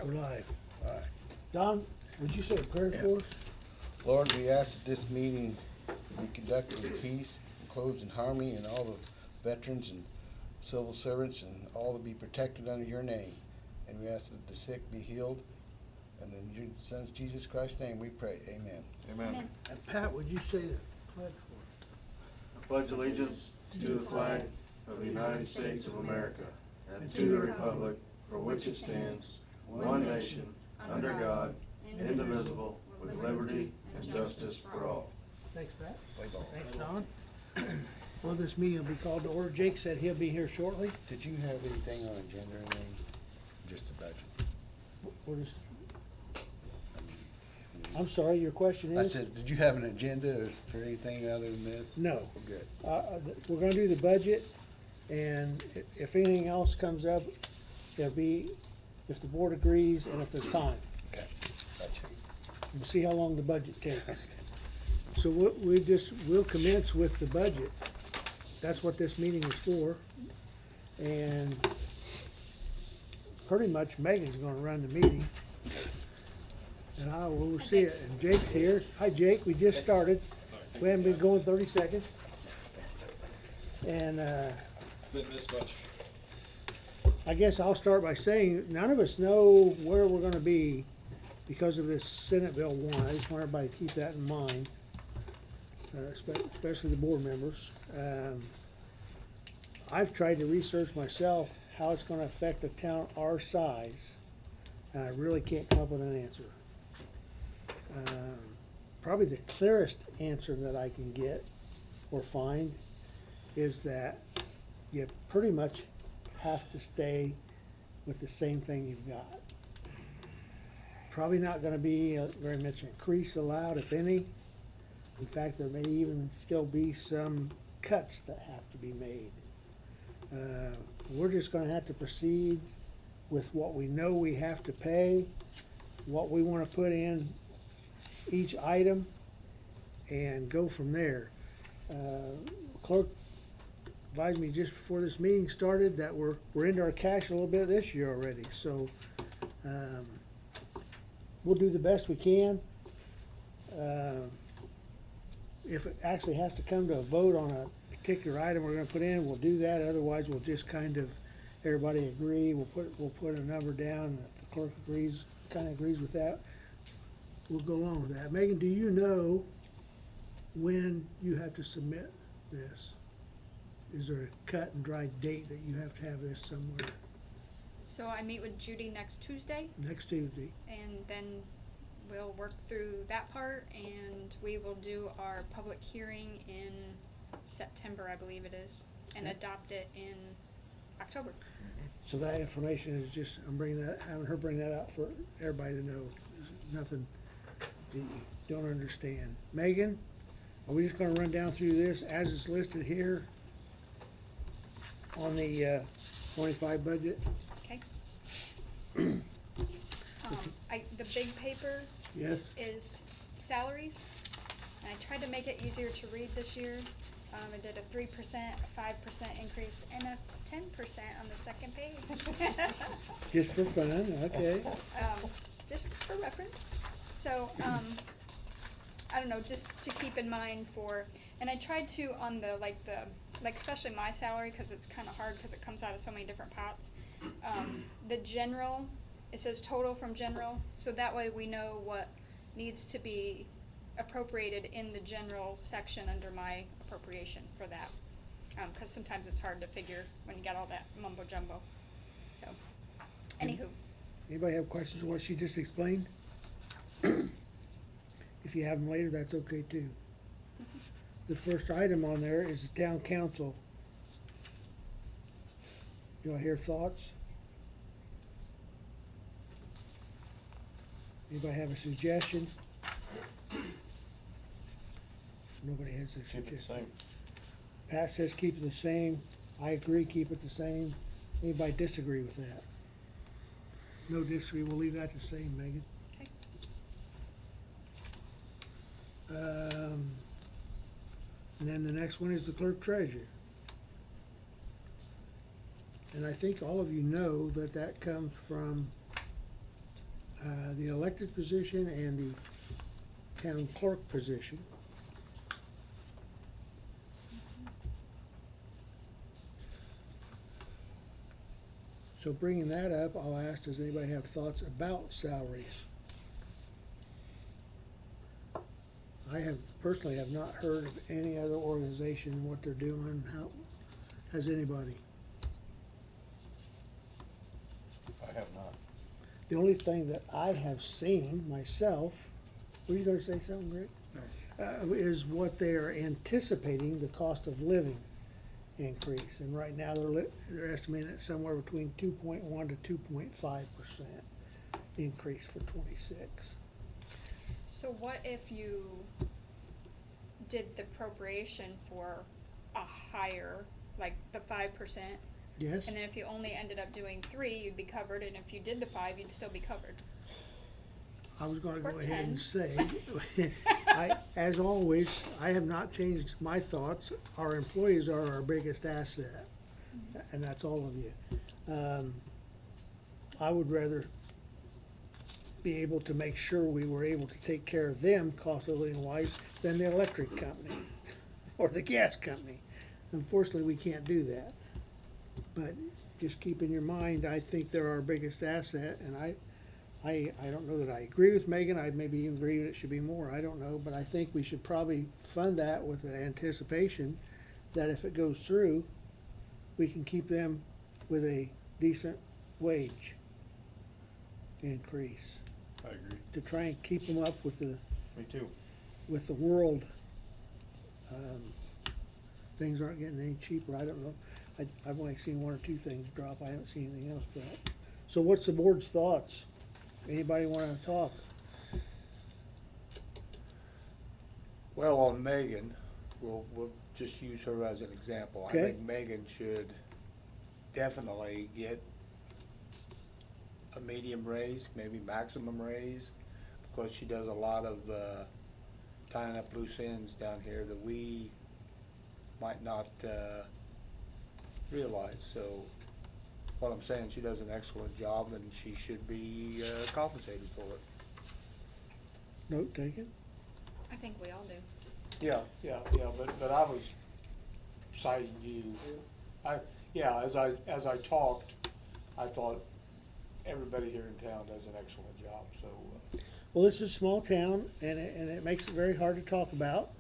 We're live. All right. Don, would you say a prayer Yeah. for us? Lord, we ask that this meeting be conducted in peace, closed in harmony, and all the veterans and civil servants and all to be protected under your name. And we ask that the sick be healed. And in your son's Jesus Christ's name we pray. Amen. Amen. And Pat, would you say the pledge for I pledge allegiance to the flag of the United States of America and to the republic for which it stands, one nation, under God, indivisible, with liberty and justice for all. us? Thanks, Pat. Play ball. Thanks, Don. Well, this meeting will be called to order. Jake said he'll be here shortly. Did you have anything on agenda or anything? Just the budget? We're just, I mean, I'm sorry, your question I is? said, did you have an agenda for anything other than this? No. Good. We're gonna do the budget, and if anything else comes up, it'll be if the board agrees and if there's time. Okay. Gotcha. We'll see how long the budget takes. So we'll commence with the budget. That's what this meeting is for. And pretty much Megan's gonna run the meeting. And I will oversee it. And Jake's here. Hi, Jake, we just started. We haven't been going 30 seconds. And, Didn't miss much. I guess I'll start by saying, none of us know where we're gonna be because of this Senate Bill 1. I just want everybody to keep that in mind, especially the board members. I've tried to research myself how it's gonna affect a town our size, and I really can't come up with an answer. Probably the clearest answer that I can get or find is that you pretty much have to stay with the same thing you've got. Probably not gonna be very much increase allowed, if any. In fact, there may even still be some cuts that have to be made. We're just gonna have to proceed with what we know we have to pay, what we wanna put in each item, and go from there. Clerk advised me just before this meeting started that we're into our cash a little bit this year already, so, we'll do the best we can. If it actually has to come to a vote on a particular item we're gonna put in, we'll do that, otherwise we'll just kind of, everybody agree, we'll put a number down, and if the clerk agrees, kinda agrees with that, we'll go along with that. Megan, do you know when you have to submit this? Is there a cut and dry date that you have to have this somewhere? So I meet with Judy next Tuesday, Next Tuesday? and then we'll work through that part, and we will do our public hearing in September, I believe it is, and Okay. adopt it in October. So that information is just, I'm bringing that, having her bring that out for everybody to know. There's nothing that you don't understand. Megan, are we just gonna run down through this as it's listed here on the 25 budget? Okay? The big paper Yes? is salaries, and I tried to make it easier to read this year. I did a 3%, a 5% increase, and a 10% on the second page. Just for fun, okay. Just for reference. So, I don't know, just to keep in mind for, and I tried to on the, like especially my salary, cause it's kinda hard, cause it comes out of so many different pots. The general, it says total from general, so that way we know what needs to be appropriated in the general section under my appropriation for that. Cause sometimes it's hard to figure when you got all that mumbo jumbo, so, anywho. Anybody have questions on what she just explained? If you have them later, that's okay too. The first item on there is the town council. Do I hear thoughts? Anybody have a suggestion? Nobody has a Keep it the suggestion. same. Pat says keep it the same. I agree, keep it the same. Anybody disagree with that? No disagree, we'll leave that the same, Megan. Okay. And then the next one is the clerk treasurer. And I think all of you know that that comes from the elected position and the town clerk position. So bringing that up, I'll ask, does anybody have thoughts about salaries? I have, personally have not heard of any other organization, what they're doing, how, has anybody? I have not. The only thing that I have seen myself, were you gonna say something, Rick? No. Is what they are anticipating the cost of living increase, and right now they're estimating it somewhere between 2.1 to 2.5% increase for '26. So what if you did the appropriation for a higher, like the 5%? Yes? And then if you only ended up doing 3, you'd be covered, and if you did the 5, you'd still be covered. I was gonna Or go ahead 10. and say, as always, I have not changed my thoughts. Our employees are our biggest asset, and that's all of you. I would rather be able to make sure we were able to take care of them cost of living wise than the electric company or the gas company. Unfortunately, we can't do that. But just keep in your mind, I think they're our biggest asset, and I don't know that I agree with Megan. I maybe even agree that it should be more. I don't know, but I think we should probably fund that with the anticipation that if it goes through, we can keep them with a decent wage increase I agree. to try and keep them up with the, Me too. with the world. Things aren't getting any cheaper. I don't know. I've only seen 1 or 2 things drop. I haven't seen anything else drop. So what's the board's thoughts? Anybody wanna talk? Well, on Megan, we'll just use her as an example. Okay. I think Megan should definitely get a medium raise, maybe maximum raise, because she does a lot of tying up loose ends down here that we might not realize. So what I'm saying, she does an excellent job and she should be compensated for it. Note taken? I think we all do. Yeah, but I was citing you. As I talked, I thought everybody here in town does an excellent job, so. Well, this is a small town, and it makes it very hard to talk about,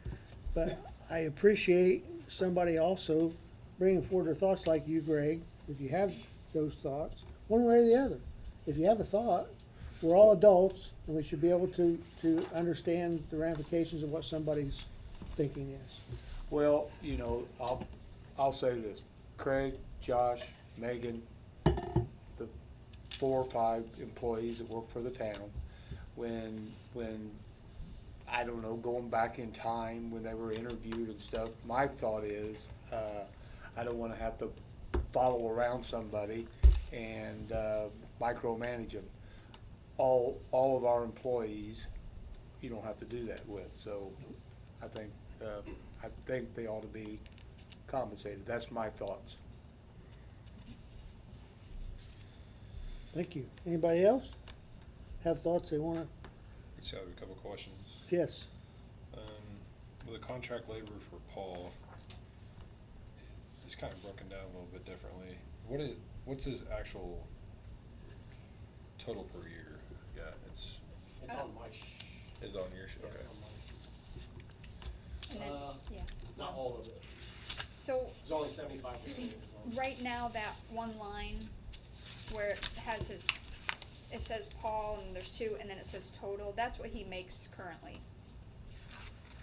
but I appreciate somebody also bringing forward their thoughts like you, Greg, if you have those thoughts, one way or the other. If you have a thought, we're all adults, and we should be able to understand the ramifications of what somebody's thinking is. Well, you know, I'll say this, Craig, Josh, Megan, the 4 or 5 employees that work for the town, when I don't know, going back in time when they were interviewed and stuff, my thought is, I don't wanna have to follow around somebody and micromanage them. All of our employees, you don't have to do that with, so I think they ought to be compensated. That's my thoughts. Thank you. Anybody else have thoughts they wanna, Just have a couple questions. yes? With the contract labor for Paul, it's kind of broken down a little bit differently. What's his actual total per year? Yeah, It's on my is on your, yeah, okay. it's on my And then, yeah. not all of it. So, It's only 75%. right now, that one line where it has it says Paul, and there's 2, and then it says total, that's what he makes currently.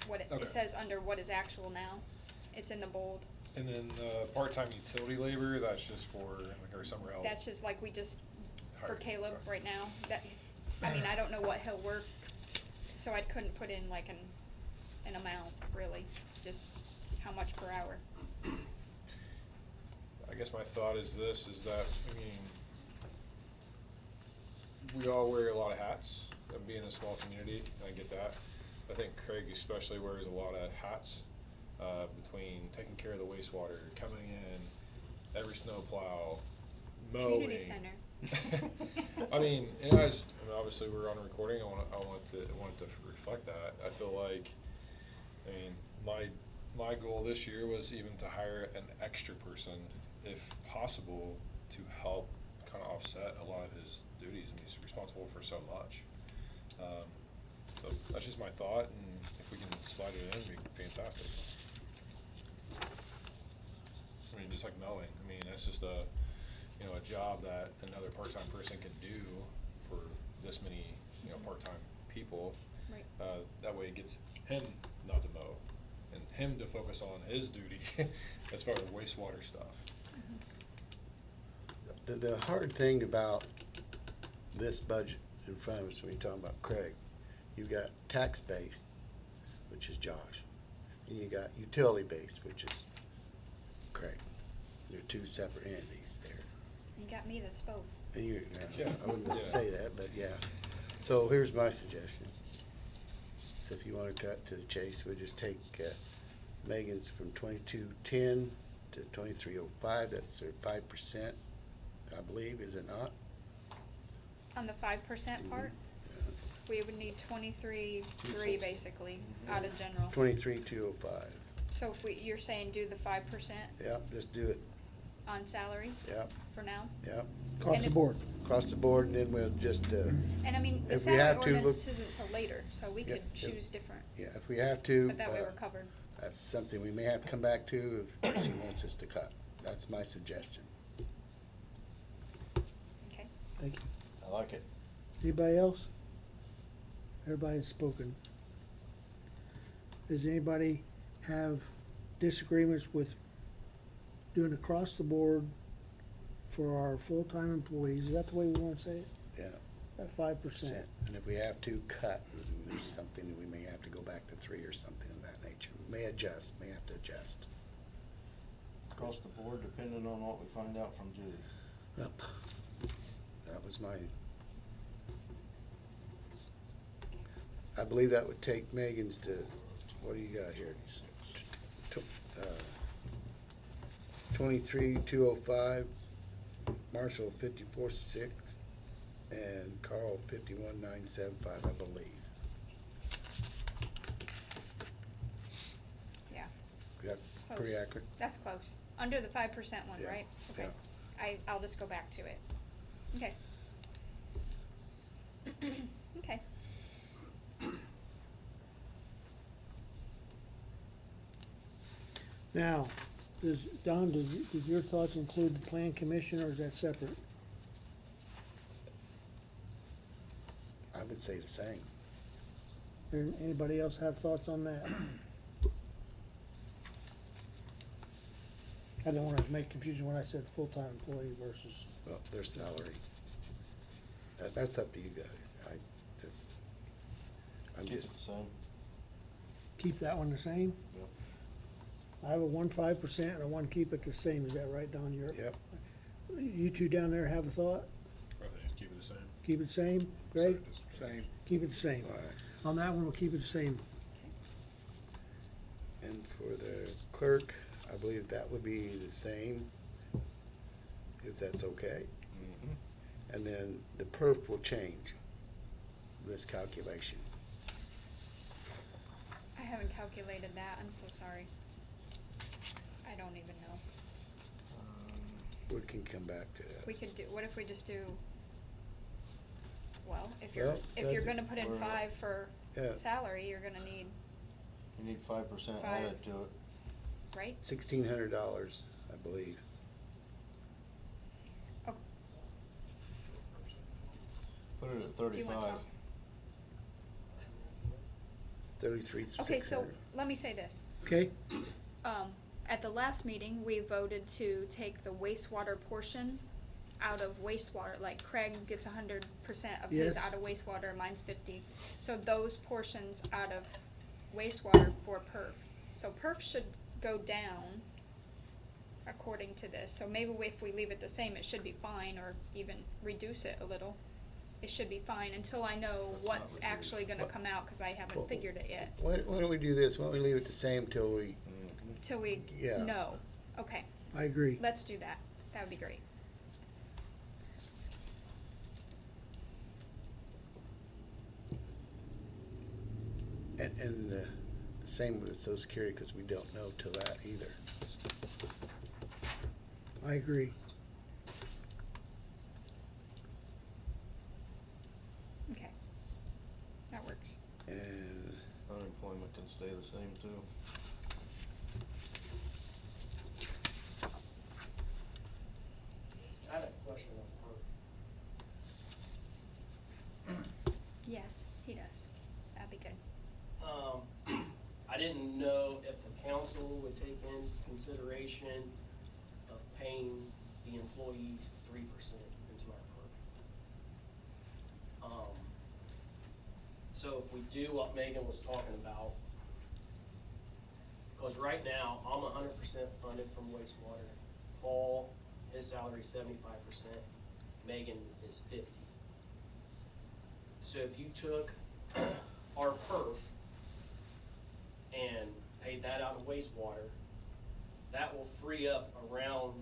What Okay. it says under what is actual now, it's in the bold. And then part-time utility labor, that's just for, like, or somewhere else? That's just like we just, for Hired, Caleb okay. right now, that, I mean, I don't know what he'll work, so I couldn't put in like an amount, really, just how much per hour. I guess my thought is this, is that, I mean, we all wear a lot of hats, being a small community, and I get that. I think Craig especially wears a lot of hats, between taking care of the wastewater, coming in, every snow plow, mowing. Community center. I mean, and I mean, obviously we're on a recording. I want to reflect that. I feel like, I mean, my goal this year was even to hire an extra person, if possible, to help kind of offset a lot of his duties. I mean, he's responsible for so much. So that's just my thought, and if we can slide it in, it'd be fantastic. I mean, just like mowing. I mean, that's just a job that another part-time person can do for this many, part-time people. Right. That way it gets him not to mow and him to focus on his duty as far as wastewater stuff. The hard thing about this budget in front of us, when you're talking about Craig, you've got tax-based, which is Josh, and you got utility-based, which is Craig. They're two separate entities there. You got me, that's both. And you, Yeah. I wouldn't Yeah. say that, but yeah. So here's my suggestion. So if you wanna cut to the chase, we'll just take Megan's from 2210 to 2305, that's their 5%, I believe, is it not? On the 5% part, we would need 23.3 basically, out of general. 23,205, So if you're saying do the 5% yep, just do it, on salaries yep, for now? yep, Across And the if- board. across the board, and then we'll just, And I mean, the If we salary have to, ordinance isn't till later, so we Yeah, could yeah. choose different, yeah, if we have to. but that way we're covered. That's something we may have to come back to if she wants us to cut. That's my suggestion. Okay. Thank you. I like it. Anybody else? Everybody's spoken. Does anybody have disagreements with doing across the board for our full-time employees? Is that the way we wanna say it? Yeah. At 5%? And if we have to cut, there's something that we may have to go back to 3 or something of that nature. May have to adjust. Across the board, depending on what we find out from Judy. Yep. That was my, I believe that would take Megan's to, what do you got here? 23,205, Marshall 54,6, and Carl 51,975, I believe. Yeah, Is that pretty Close. accurate? that's close. Under the 5% one, Yeah, right? Okay. yeah. I'll just go back to it. Okay. Okay. Now, Don, did your thoughts include the plan commission, or is that separate? I would say the same. Anybody else have thoughts on that? I don't wanna make confusion when I said full-time employee versus, Well, their salary. That's up to you guys. I'm Keep it just, the same. keep that one the same? Yep. I have a 1.5% and I want to keep it the same, is that right, Don? yep. You two down there have a thought? I think just keep it the same. Keep it the same? Greg? Same. Keep it the same. All right. On that one, we'll keep it the same. And for the clerk, I believe that would be the same, if that's okay. Mm-hmm. And then the perf will change, this calculation. I haven't calculated that, I'm so sorry. I don't even know. We can come back to that. We could do, what if we just do, well, if Well, you're that'd- gonna put in We're- 5 for Yeah. salary, you're gonna need, You need 5% Five. added to it. right? $1,600, I believe. Oh, Put it at do you wanna 35. talk? 33,600. Okay, so let me say this. Okay? At the last meeting, we voted to take the wastewater portion out of wastewater, like Craig gets 100% of his Yes. out of wastewater, mine's 50. So those portions out of wastewater for perf. So perf should go down according to this. So maybe if we leave it the same, it should be fine, or even reduce it a little. It should be fine until I know Let's not what's reduce. actually gonna come out, cause I haven't Well- figured it yet. Why don't we do this? Why don't we leave it the same till we, Till we Yeah. know. Okay, I agree. let's do that. That would be great. And same with social security, cause we don't know till that either. I agree. Okay. That works. And Unemployment can stay the same too. I had a question on PERF. Yes, he does. That'd be good. I didn't know if the council would take in consideration of paying the employees 3% into our PERF. So if we do what Megan was talking about, because right now, I'm 100% funded from wastewater. Paul, his salary is 75%, Megan is 50. So if you took our perf and paid that out of wastewater, that will free up around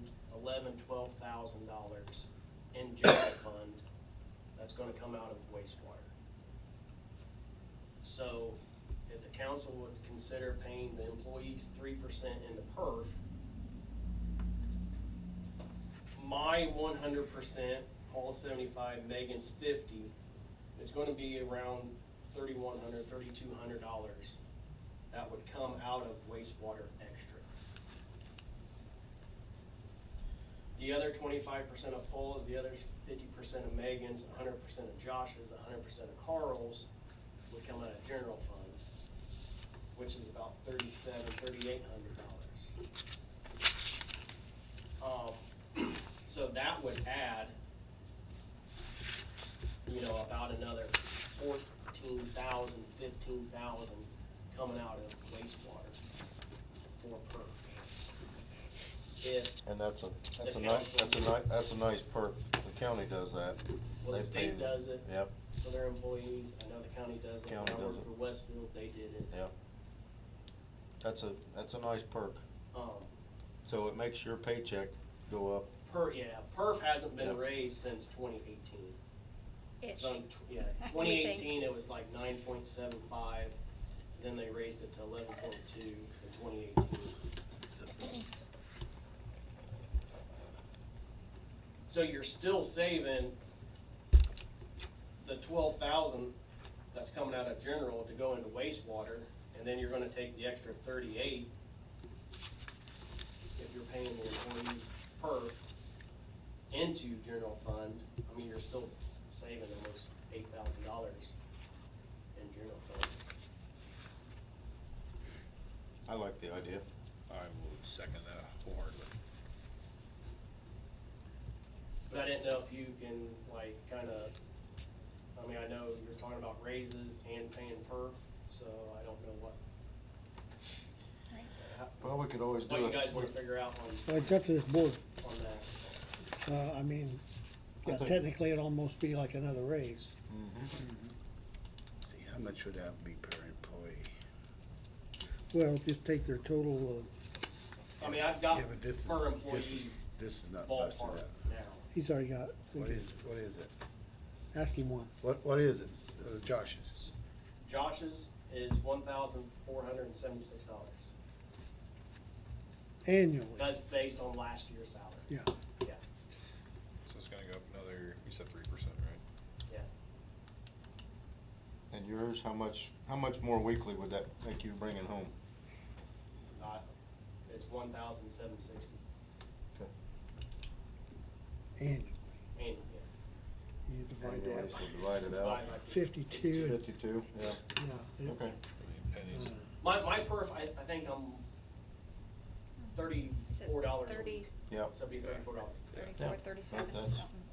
$11,000-12,000 in general fund that's gonna come out of wastewater. So if the council would consider paying the employees 3% in the perf, my 100%, Paul's 75, Megan's 50, is gonna be around $3,100, $3,200 that would come out of wastewater extra. The other 25% of Paul's, the other 50% of Megan's, 100% of Josh's, 100% of Carl's would come out of general fund, which is about $3,700, $3,800. So that would add, you know, about another 14,000, 15,000 coming out of wastewater for PERF. If, And that's a The nice perk. The county does that. well, the They state pay- does it Yep, for their employees, I know the county does it. County When I does worked it. for Westfield, they did it. yep. That's a nice perk. Um, So it makes your paycheck go up. PERF hasn't been Yep. raised since 2018. Ish. So, yeah, We think. 2018, it was like 9.75, then they raised it to 11.2 in 2018. So you're still saving the 12,000 that's coming out of general to go into wastewater, and then you're gonna take the extra 38 if you're paying the employees PERF into general fund. I mean, you're still saving almost $8,000 in general fund. I like the idea. I would second that wholeheartedly. But I didn't know if you can, like, kinda, I mean, I know you're talking about raises and paying PERF, so I don't know what. Right. Well, we could always What do you it. guys wanna figure out Well, it's up to this board. on that. I mean, I yeah, think- technically it'd almost be like another raise. Mhm. see, how much would that be per employee? Well, just take their total, I mean, I've got Yeah, but this is- per this employee is- This is not busted ballpark up. now. he's already got. What is it? Ask him one. What is it, Josh's? Josh's is $1,476. Annually. That's based on last year's salary. Yeah. Yeah, So it's gonna go up another, you said 3%, right? yeah. And yours, how much more weekly would that make you bringing home? It's 1,760 Okay. Annually. annually, You divide Anyway, that so by divide it out. Divide by 52. 52, yeah. Yeah. Okay. I mean, pennies. My perf, I think I'm $34 a 30, week. Yep. So it'd be $34. 34, Yeah. 37, That's- something.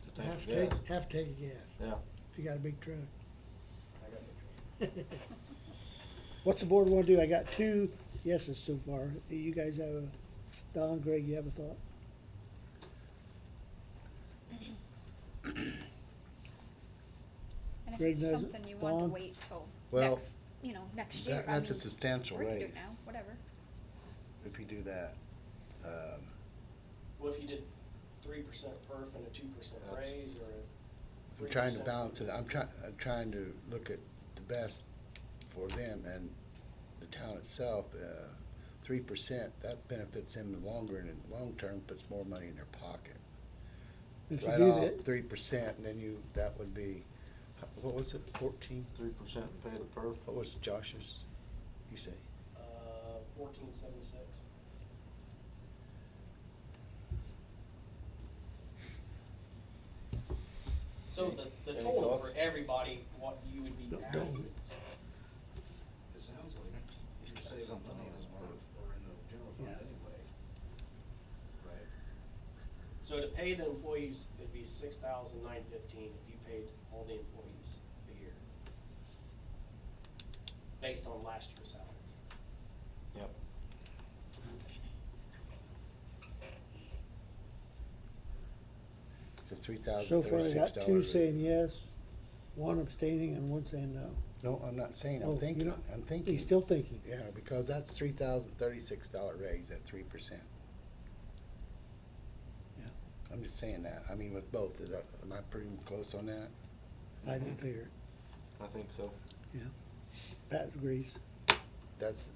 To tank Have to gas. take, have to take a gas, Yeah. if you got a big truck. I got it. What's the board wanna do? I got 2 yeses so far. Do you guys have a, Don, Greg, you have a thought? And if Greg it's knows it. something you want to Dawn? wait till Well, next, next year. I That's a mean, substantial or you can do raise, it now, whatever. if you do that. Well, if you did 3% perf and a 2% That's- raise, or a I'm trying to 3%. balance it, I'm trying to look at the best for them and the town itself, 3%, that benefits them in the long term, puts more money in their pocket. If you Right do off that, 3%, and then that would be, what was it, 14? 3% pay the perf. What was Josh's, you say? 1476. So the Any total thoughts? for everybody, what you would be adding. It sounds like you're saving something money on in his the perf or in the general fund Yeah. anyway. Right? So to pay the employees, it'd be 6,915 if you paid all the employees a year. Based on last year's salaries. Yep. It's a so far I $3,036 got two rate. saying yes, one abstaining and one saying no. No, I'm not saying, Oh, I'm you're thinking, not- I'm thinking. He's still thinking. Yeah, because that's $3,036 raise at 3%. Yeah. I'm just saying that, I mean, with both, am I pretty close on that? I didn't figure it. I think so. Pat agrees. That's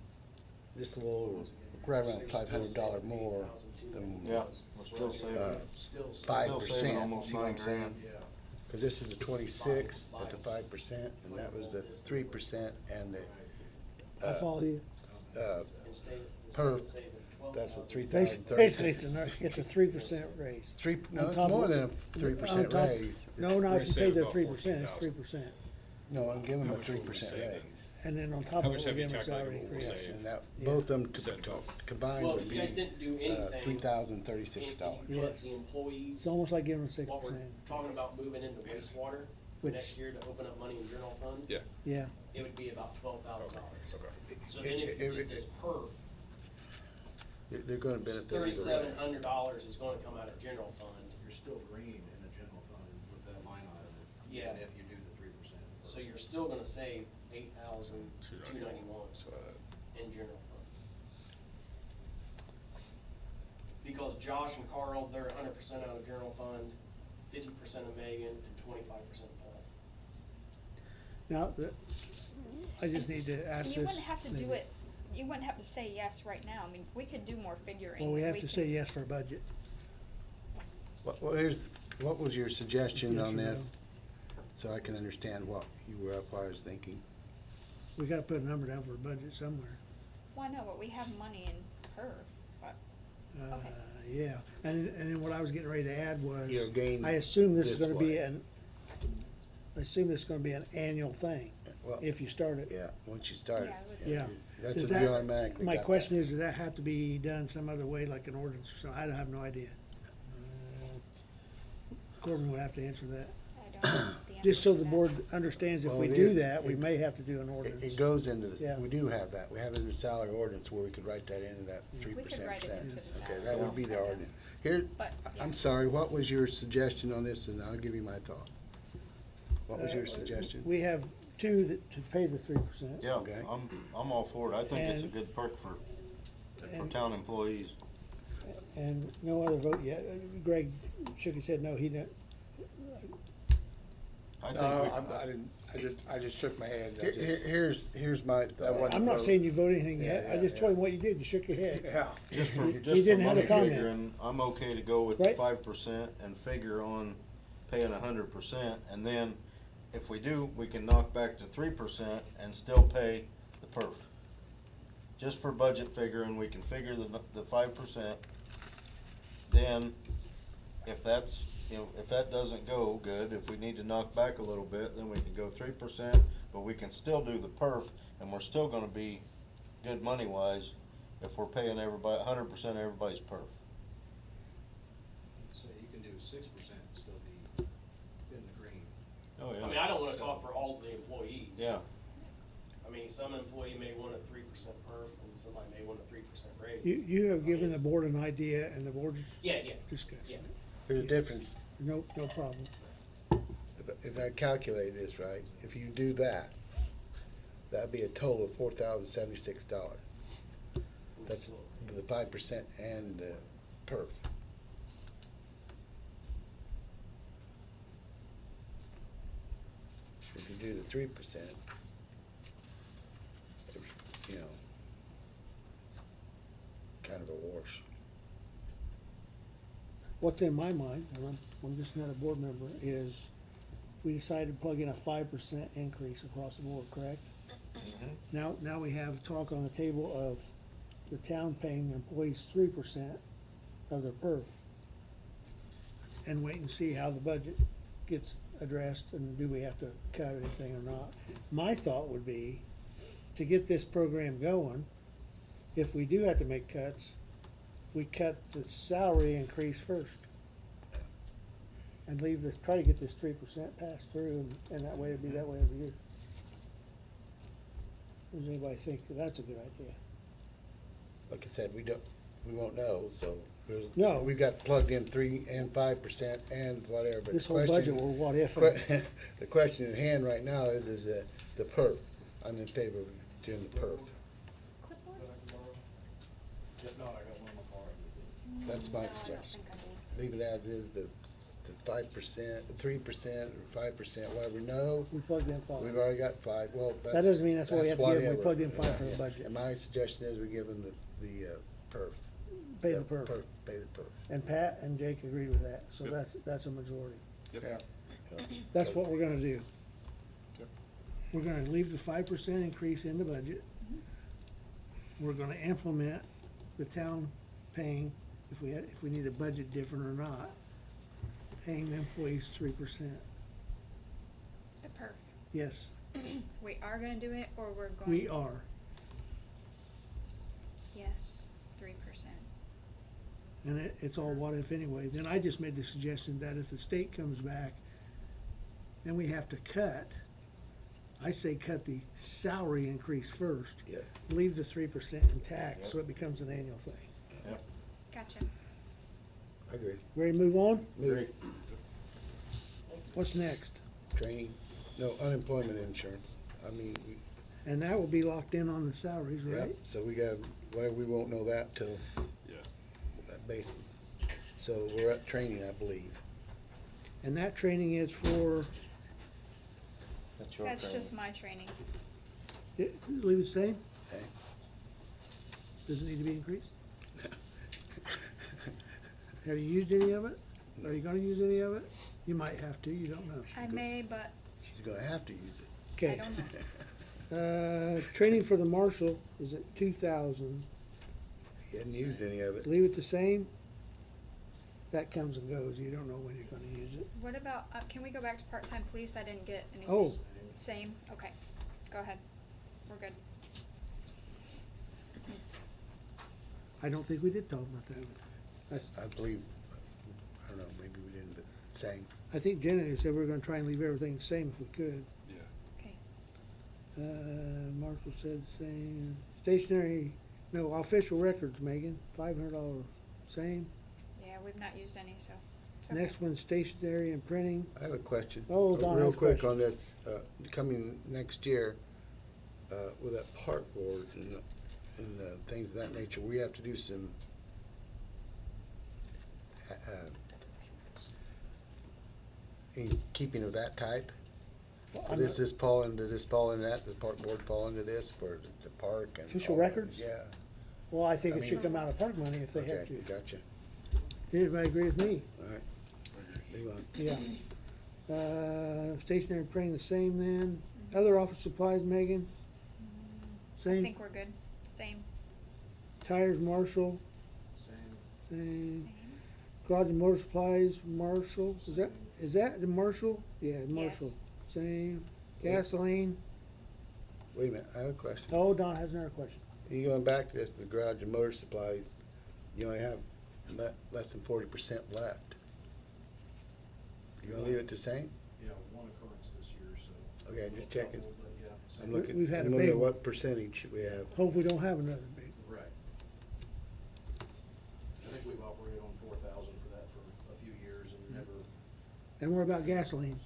just a little, right around $500 more than. Yeah, we're still saving. Still. 5%, almost see what I'm $9,000. saying? Yeah. Cause this is a 26 at the 5%, and that was the 3%, and the, I follow you. Instead Per- of saving that's a 12,000. Basically, $3,036. it's a 3% raise. No, On it's top more of- than a 3% on top- raise. No, It's- no, we're if you pay saving the about 3%, it's 14,000. 3%. No, I'm giving them How a much would we 3% save raise. then? And then on How top of much it, have we're you giving a salary calculated what we'll increase. save? And that, Yeah. both of them Percent total. combined Well, would if be, you guys didn't do anything. $3,036. and you put the employees, It's almost like giving them what we're 6%. talking about moving into wastewater for Which- next year to open up money in general fund, Yeah. Yeah, it would be about $12,000. Okay. So then if you did this perf, they're gonna benefit either way. $3,700 is gonna come out of general fund. You're still green in the general fund with that line item. Yeah. Even if you do the 3%. So you're still gonna save $8,291 So, in general fund. Because Josh and Carl, they're 100% out of general fund, 50% of Megan, and 25% of Paul. now, I just need to ask And this. you wouldn't have to do maybe. it, you wouldn't have to say yes right now. I mean, we could do more figuring. Well, we have to can- say yes for a budget. What was your suggestion Yes on or no? this? So I can understand what I was thinking. We gotta put a number down for a budget somewhere. Well, I know, but we have money in perf, but, Okay. Yeah, and then what I was getting ready to add was, You'll gain I assume this is this gonna be way. an annual thing, Well, if you start it. yeah, once you start it. Yeah, it would Yeah. That's Does a, that- you automatically My got question that. is, does that have to be done some other way, like an ordinance or something? I don't have no idea. Corbin would have to answer that. I don't know the answer Just so to the that. board understands, if Well, we it do is- that, we it- may have to do an ordinance. It goes into the, Yeah. we do have that, we have it in the salary ordinance where we could write that into that 3%. write it into the Okay, salary that would be the ordinance. ordinance. Here, But, yeah. I'm sorry, what was your suggestion on this, and I'll give you my thought. What was your suggestion? We have two to pay the 3%. Yeah, Okay. I'm all for it. I think it's a And- good perk for and- town employees. And no other vote yet. Greg shook his head, no, he didn't. I No, think we- I just shook my head. I Here's my That thought. wasn't- I'm not vote. saying you vote anything Yeah, yet. I yeah, just told him yeah. what you did. You shook your head. Yeah. Just for, He just for didn't have a money comment. figuring, I'm okay to go with the Right. 5% and figure on paying 100%, and then if we do, we can knock back to 3% and still pay the perf. Just for budget figuring, we can figure the 5%. Then, if that's, if that doesn't go good, if we need to knock back a little bit, then we can go 3%, but we can still do the perf, and we're still gonna be good money-wise if we're paying everybody, 100% of everybody's perf. So you can do 6% and still be in the green. Oh, I mean, I don't wanna talk for all the employees. Yeah, I mean, some employee may want a 3% perf, and somebody may want a 3% raise. You have given the It's- board an idea and the board's Yeah, yeah, discussing yeah. it. There's a difference. No problem. If I calculate this right, if you do that, that'd be a total of $4,076. That's the 5% and the perf. If you do the 3%, you know, it's kind of a wash. What's in my mind, and I'm just not a board member, is we decided to plug in a 5% increase across the board, correct? Now we have talk on the table of the town paying employees 3% of their PERF. And wait and see how the budget gets addressed, and do we have to cut anything or not. My thought would be, to get this program going, if we do have to make cuts, we cut the salary increase first. And leave this, try to get this 3% passed through, and that way it'd be that way every year. Does anybody think that that's a good idea? Like I said, we won't know, so. No. We've got plugged in 3% and 5% and whatever, but This the whole budget, question, we're what if. the question at hand right now is the perf. I'm in favor of doing the perf. If not, I got one in my car. That's my suggestion. Leave it as is, the 5%, 3%, or 5%, whatever. No, We plugged in 5. we've already got 5. Well, that's. That doesn't mean that's what we have to give them. We whatever. plugged in 5 for the Yeah. budget. And my suggestion is we give them the perf. Pay the PERF. Pay the perf. And Pat and Jake agreed with that, so Yep. that's a majority. Yeah. That's what we're gonna do. Yep. We're gonna leave the 5% increase in the budget. We're gonna implement the town paying, if we need a budget different or not, paying the employees 3%. The perf. Yes, We are gonna do it, or we're going? we are. Yes, 3%. And it's all what if anyway. Then I just made the suggestion that if the state comes back and we have to cut, I say cut the salary increase first. Yes. Leave the 3% intact, so it becomes an annual thing. Gotcha. I agree. Ready to move on? Move. What's next? Training, no, unemployment insurance. I mean, And that will be locked in on the salaries, yeah, right? so we got, whatever, we won't know that till Yeah. that basis. So we're at training, I believe. And that training is for, That's just my training. leave it the same? Okay. Does it need to be increased? Have you used any of it? Are you gonna use any of it? You might have to, you don't know. I may, but She's gonna have to use it. I Okay. don't know. Training for the marshal is at 2,000. He hadn't used any of it. Leave it the same. That comes and goes. You don't know when you're gonna use it. What about, can we go back to part-time police? I didn't get anything. Oh. Same? Okay. Go ahead. We're good. I don't think we did talk about that. I believe, I don't know, maybe we didn't, but same. I think Jenna said we were gonna try and leave everything the same if we could. Yeah. Okay. Marshall said same. Stationary, no, official records, Megan, $500, same. Yeah, we've not used any, so. it's okay. Next one, stationery and printing. I have a question. Oh, Don has Real a quick question. on this, coming next year, with that park board and things of that nature, we have to do some, in keeping of that type. I'm Does not- this fall into that, the park board fall into this for the park and? Official all that? records? Yeah. Well, I think I it should mean- come out of park money if they have Okay, to. gotcha. Everybody agree with me? All right. Move on. Yeah. Stationary and printing the same then. Other office supplies, Megan? I Same. think we're good. Same. Tires, Marshall, Same. same. Same. Garage and motor supplies, Marshall, is that the Marshall? Yeah, Marshall, Yes. same. Gasoline, Wait a minute, I have a question. oh, Don has another question. You going back to this, the garage and motor supplies, you only have less than 40% left. You gonna leave it the same? Yeah, one occurrence this year, so. Okay, just checking. But yeah, I'm same. looking, We've had I'm a looking big at one. what percentage we have. Hope we don't have another big. Right. I think we've operated on 4,000 for that for a few years and never, And what about gasoline?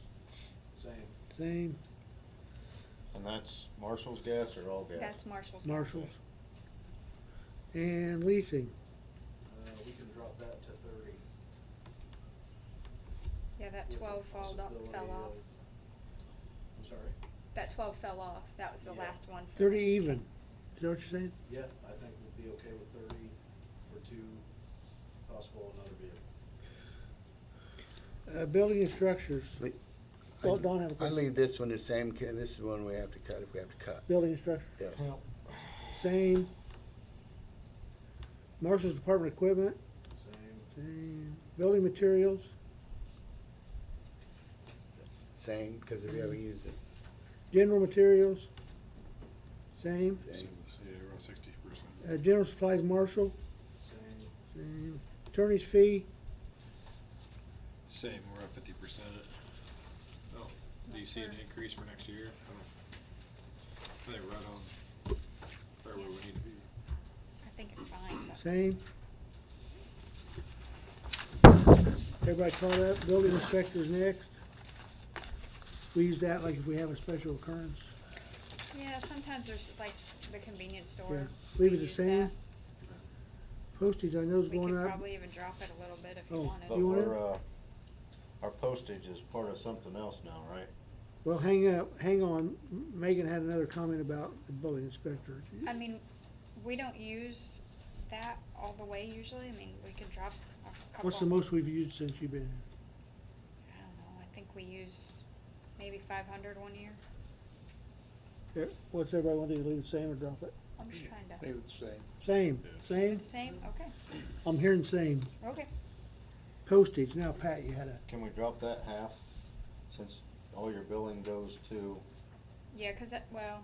same. Same, And that's Marshall's gas or all gas? That's Marshall's. Marshall's. And leasing, We can drop that to 30. Yeah, that with the 12 fell possibility off. of- I'm sorry? That 12 fell off. That was the Yeah. last one. for 30 me. even, that what you're saying? Yeah, I think we'd be okay with 30 for two, possible another vehicle. Building and structures, Wait, well, Don had a I question. leave this one the same, this is the one we have to cut if we have to cut, Building and structure, yes. same. Marshall's Department Equipment, Same. same. Building materials, Same, because we haven't used it, general materials, same. same. Yeah, around 60%. General supplies, Marshall, Same. same. Attorney's fee, Same, we're at 50%. Oh, do you see an increase for next year? I think right on, right where we need to be. I think it's fine, but same. Everybody caught up? Building inspectors next. We use that like if we have a special occurrence. yeah, sometimes there's like the convenience Yeah. store. Leave we it the use same. that. Postage, I know is We going could up. probably even drop it a little bit if you Oh. wanted. But You want it? our postage is part of something else now, right? Well, hang on. Megan had another comment about the building inspector. I mean, we don't use that all the way usually. I mean, we could drop a couple. What's the most we've used since you've been here? I don't know, I think we used maybe 500 one year. What's everybody want to do? Leave it the same or drop it? I'm just trying to. Leave it the same. Same, same? The same, okay, I'm hearing same. okay. Postage, now Pat, you had a, Can we drop that half, since all your billing goes to, Yeah, cause well,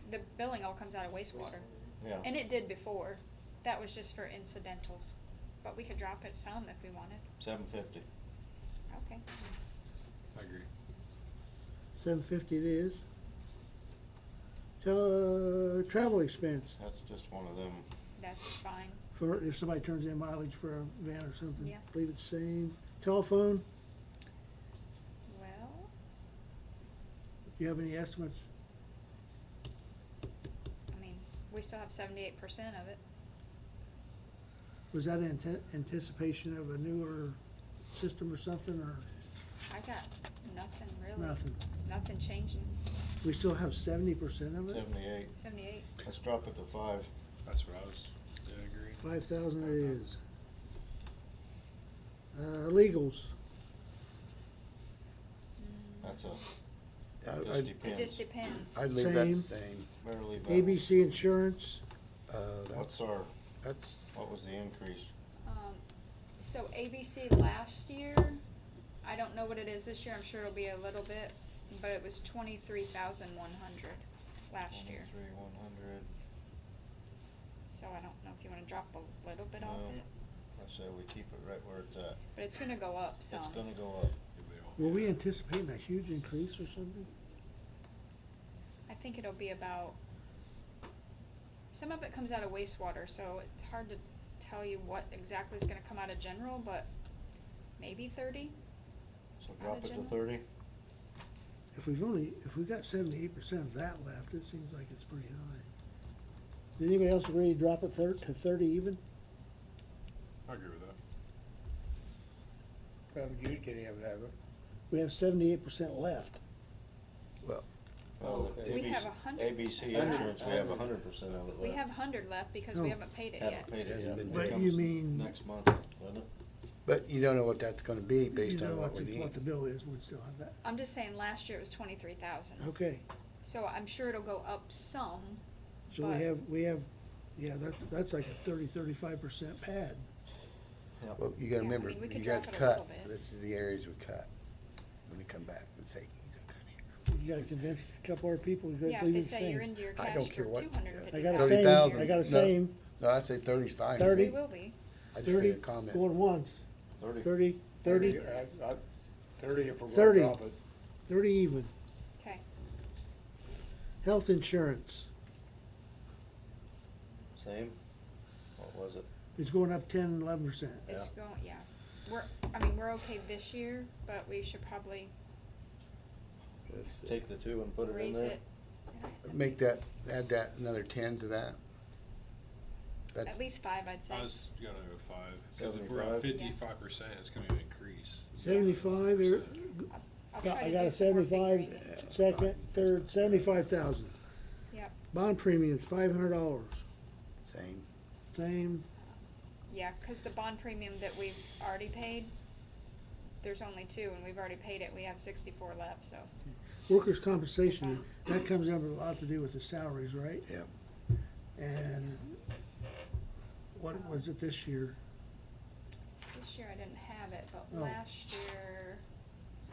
the billing all comes out of wastewater. yeah, And it did before. That was just for incidentals. But we could drop it some if we wanted. 750? Okay. I agree. 750 it is. Travel expense, That's just one of them. That's fine. for if somebody turns in mileage for a van or something. Yeah. Leave it the same. Telephone, Well, do you have any estimates? I mean, we still have 78% of it. Was that in anticipation of a newer system or something, or I got nothing really. nothing? Nothing changing. We still have 70% of it? 78. 78. Let's drop it to 5. That's what I was, yeah, I agree. 5,000 it is. Legals, That's a, I- just I'd- It depends. just depends. I'd leave that the Same. same. Better leave that. ABC Insurance, What's our, That's, what was the increase? So ABC last year, I don't know what it is this year. I'm sure it'll be a little bit, but it was 23,100 last year. 100. So I don't know if you want to drop a little bit off No. it, I say we keep it right where it's at. but it's gonna go up some. It's gonna go up. were we anticipating a huge increase or something? I think it'll be about, some of it comes out of wastewater, so it's hard to tell you what exactly is gonna come out of general, but maybe 30? So Out drop of it to general? 30. If we've got 78% of that left, it seems like it's pretty high. Did anybody else agree to drop it to 30 even? I agree with that. We haven't used any of it, have we? We have 78% left. well, Well, Okay. We have ABC 100. ABC insurance, we have 100% of it left. We have 100 left because we Oh. haven't paid it yet. Haven't paid it Hasn't yet. been It paid. But comes you mean- next month, doesn't it? but you don't know what that's gonna be based You know on what what's- we need. what the bill is, we'd still have that. I'm just saying last year it was 23,000. Okay, So I'm sure it'll go up some. so But- we have, yeah, that's like a 35% pad. Well, you gotta Yeah, I remember, mean, we could you got drop to it a little cut, bit. this is the areas we cut. When we come back and say, you don't cut here. You gotta convince a couple other people to Yeah, if leave they it the say you're same. into your I cash don't for care what- I got a 250,000. same, 30,000. I got a No. same, No, I say 30's fine. 30. We will be. I just 30, made a comment. going once, 30. 30, 30, 30 if we're 30. gonna drop it. 30 even. Okay. Health insurance, Same? What was it? it's going up 10, 11%. It's Yeah. going, yeah. We're okay this year, but we should probably Take the 2 and put it in raise there? it. Make that, add that, another 10 to that. That's, At least 5, I'd say. I was gonna go 5, cause if we're 75? at 55%, it's gonna be an increase. 75, I'll try I to got do a some more 75, figuring. second, third, 75,000. Yep. Bond premium's $500. Same. Same. Yeah, cause the bond premium that we've already paid, there's only 2 and we've already paid it, we have 64 left, so. Workers' compensation, that comes up with a lot to do with the salaries, right? Yep. And what was it this year? This year I didn't have it, but Oh. last year,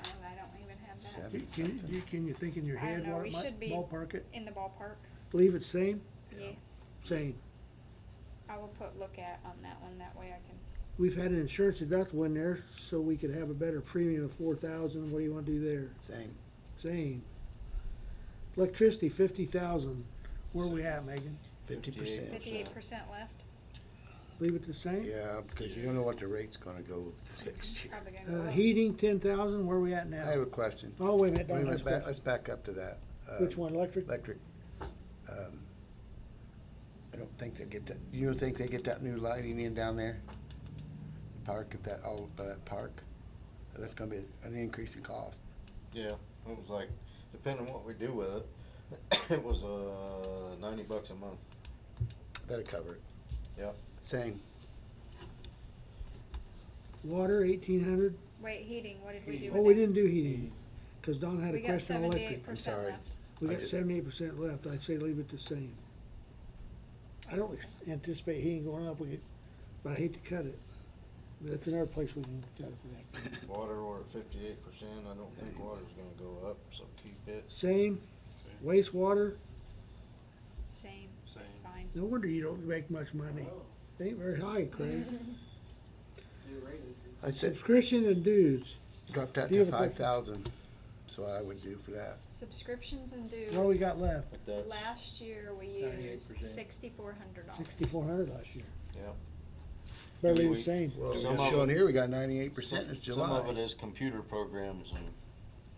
I don't even have that. Seven. Can you think in your I don't head know, what we it might should be ballpark it? in the ballpark, Leave it same? yeah. Same. I will put look at on that one, that way I can, We've had an insurance deductible in there so we could have a better premium of 4,000. What do you wanna do there? Same. Same. Electricity, 50,000. Where we at, Megan? 50%. 58% left, Leave it the same? Yeah, because you don't know what the rate's gonna go next year. probably gonna go up. Heating, 10,000. Where we at now? I have a question. Oh, wait a minute, Wait a don't minute, ask questions. let's back up to that. Which one, electric? Electric. I don't think they get that, you don't think they get that new lighting in down there? Park, if that, all, that park? That's gonna be an increase in cost. Yeah, it was like, depending on what we do with it, it was, $90 a month. That'll cover it. Yep. Same. Water, 1,800. Wait, heating, what did we do with Oh, that? we didn't do heating, cause Don had a We got question on electric. 78% sorry. left. We I got did- 78% left. I'd say leave it the same. I don't anticipate heating going up, but I hate to cut it. That's another place we can cut it for that. Water, we're at 58%. I don't think water's gonna go up, so keep it. Same, wastewater, Same, Same. it's fine. no wonder you don't make much money. Ain't very high, Craig. I said, Subscription and dues, drop that Do you to have a question? 5,000. That's what I would do for that. Subscriptions and dues. what do we got left? But that's, Last year, we used 98%. $6,400. 6,400 last year. yeah. Better leave We- it same. Well, Some it's of showing it- here, we got 98% in Some of it July. is computer programs and,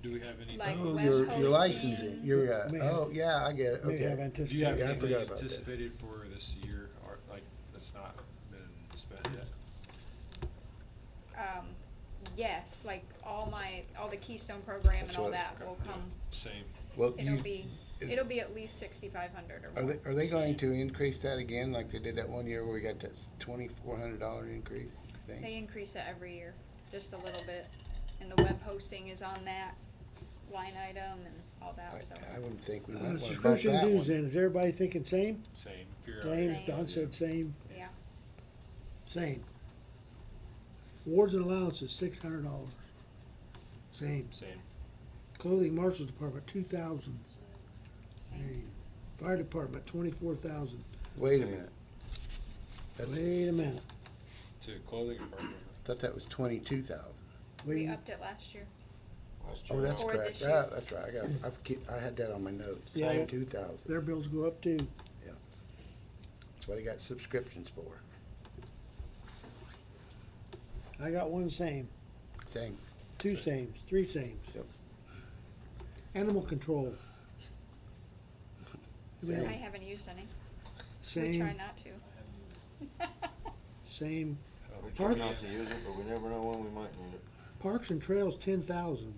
Do we have any? Like Oh, web your hosting. licensing, your, May have- oh, yeah, I get it, May have okay. Do you have anticipated. Yeah, I anything forgot about that. anticipated for this year, or like, that's not been spent yet? Yes, like all the Keystone program That's and all what- that will come, Same. Well, it'll you, be, is- it'll be at least 6,500 or are more. they going to increase that again, like they did that one year where we got that $2,400 increase, you They think? increase it every year, just a little bit, and the web hosting is on that line item and all that, so. I wouldn't think we might wanna bump Subscription that dues one. then, is everybody thinking same? Same. Figure out. Same, Same. Don said same, Yeah, same. Awards and allowances, $600. Same. Same. Clothing Marshal's Department, 2,000. same. Fire Department, 24,000. Wait a minute. That's, Wait a minute, To clothing department. thought that was 22,000. We wait, upped it last year. last Oh, year. that's For correct. this year. Yeah, that's right. I had that on my notes. Yeah. 22,000. their bills go up too. That's what I got subscriptions for. I got one same, Same. two sames, three sames. Yep. Animal control, Same. I haven't used any. We same, try not to. same. We try not to use it, but we never know when we might need it. Parks and Trails, 10,000.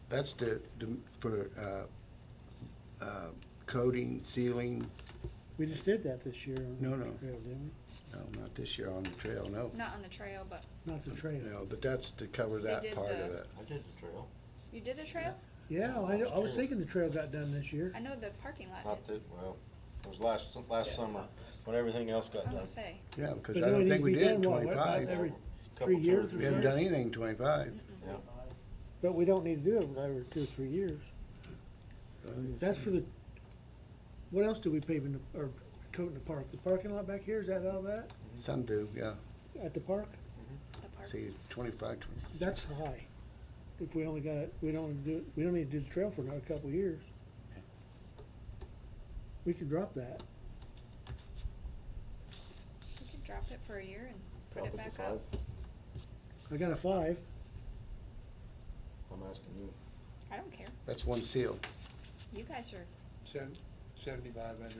That's for, coating, sealing. We just did that this year on No, the no. trail, didn't No, not this year on the trail, no. Not on the trail, but we? Not the trail. No, but that's to cover that did part of the- it. I did the trail. you did the trail? Yeah, I was thinking the trail got done this year. I know the parking lot Not did. that, well, it was last summer, when everything else got I was done. gonna say, Yeah, because But I it don't only think we needs to be did done, what, about 25. every Couple 3 years times. or We haven't done anything in 25. Yeah. But we don't need to do it every 2 or 3 years. That's for the, what else do we pave in the, or coat in the park? The parking lot back here, is that all that? Some do, yeah. At the park? the park. See, 25, 26. That's high. If we only got it, we don't need to do the trail for another couple of years. We could drop that. We could drop it for a year and put Drop it to back 5. up. I got a 5. I'm asking you. I don't care. That's one seal. You guys are, 7,500.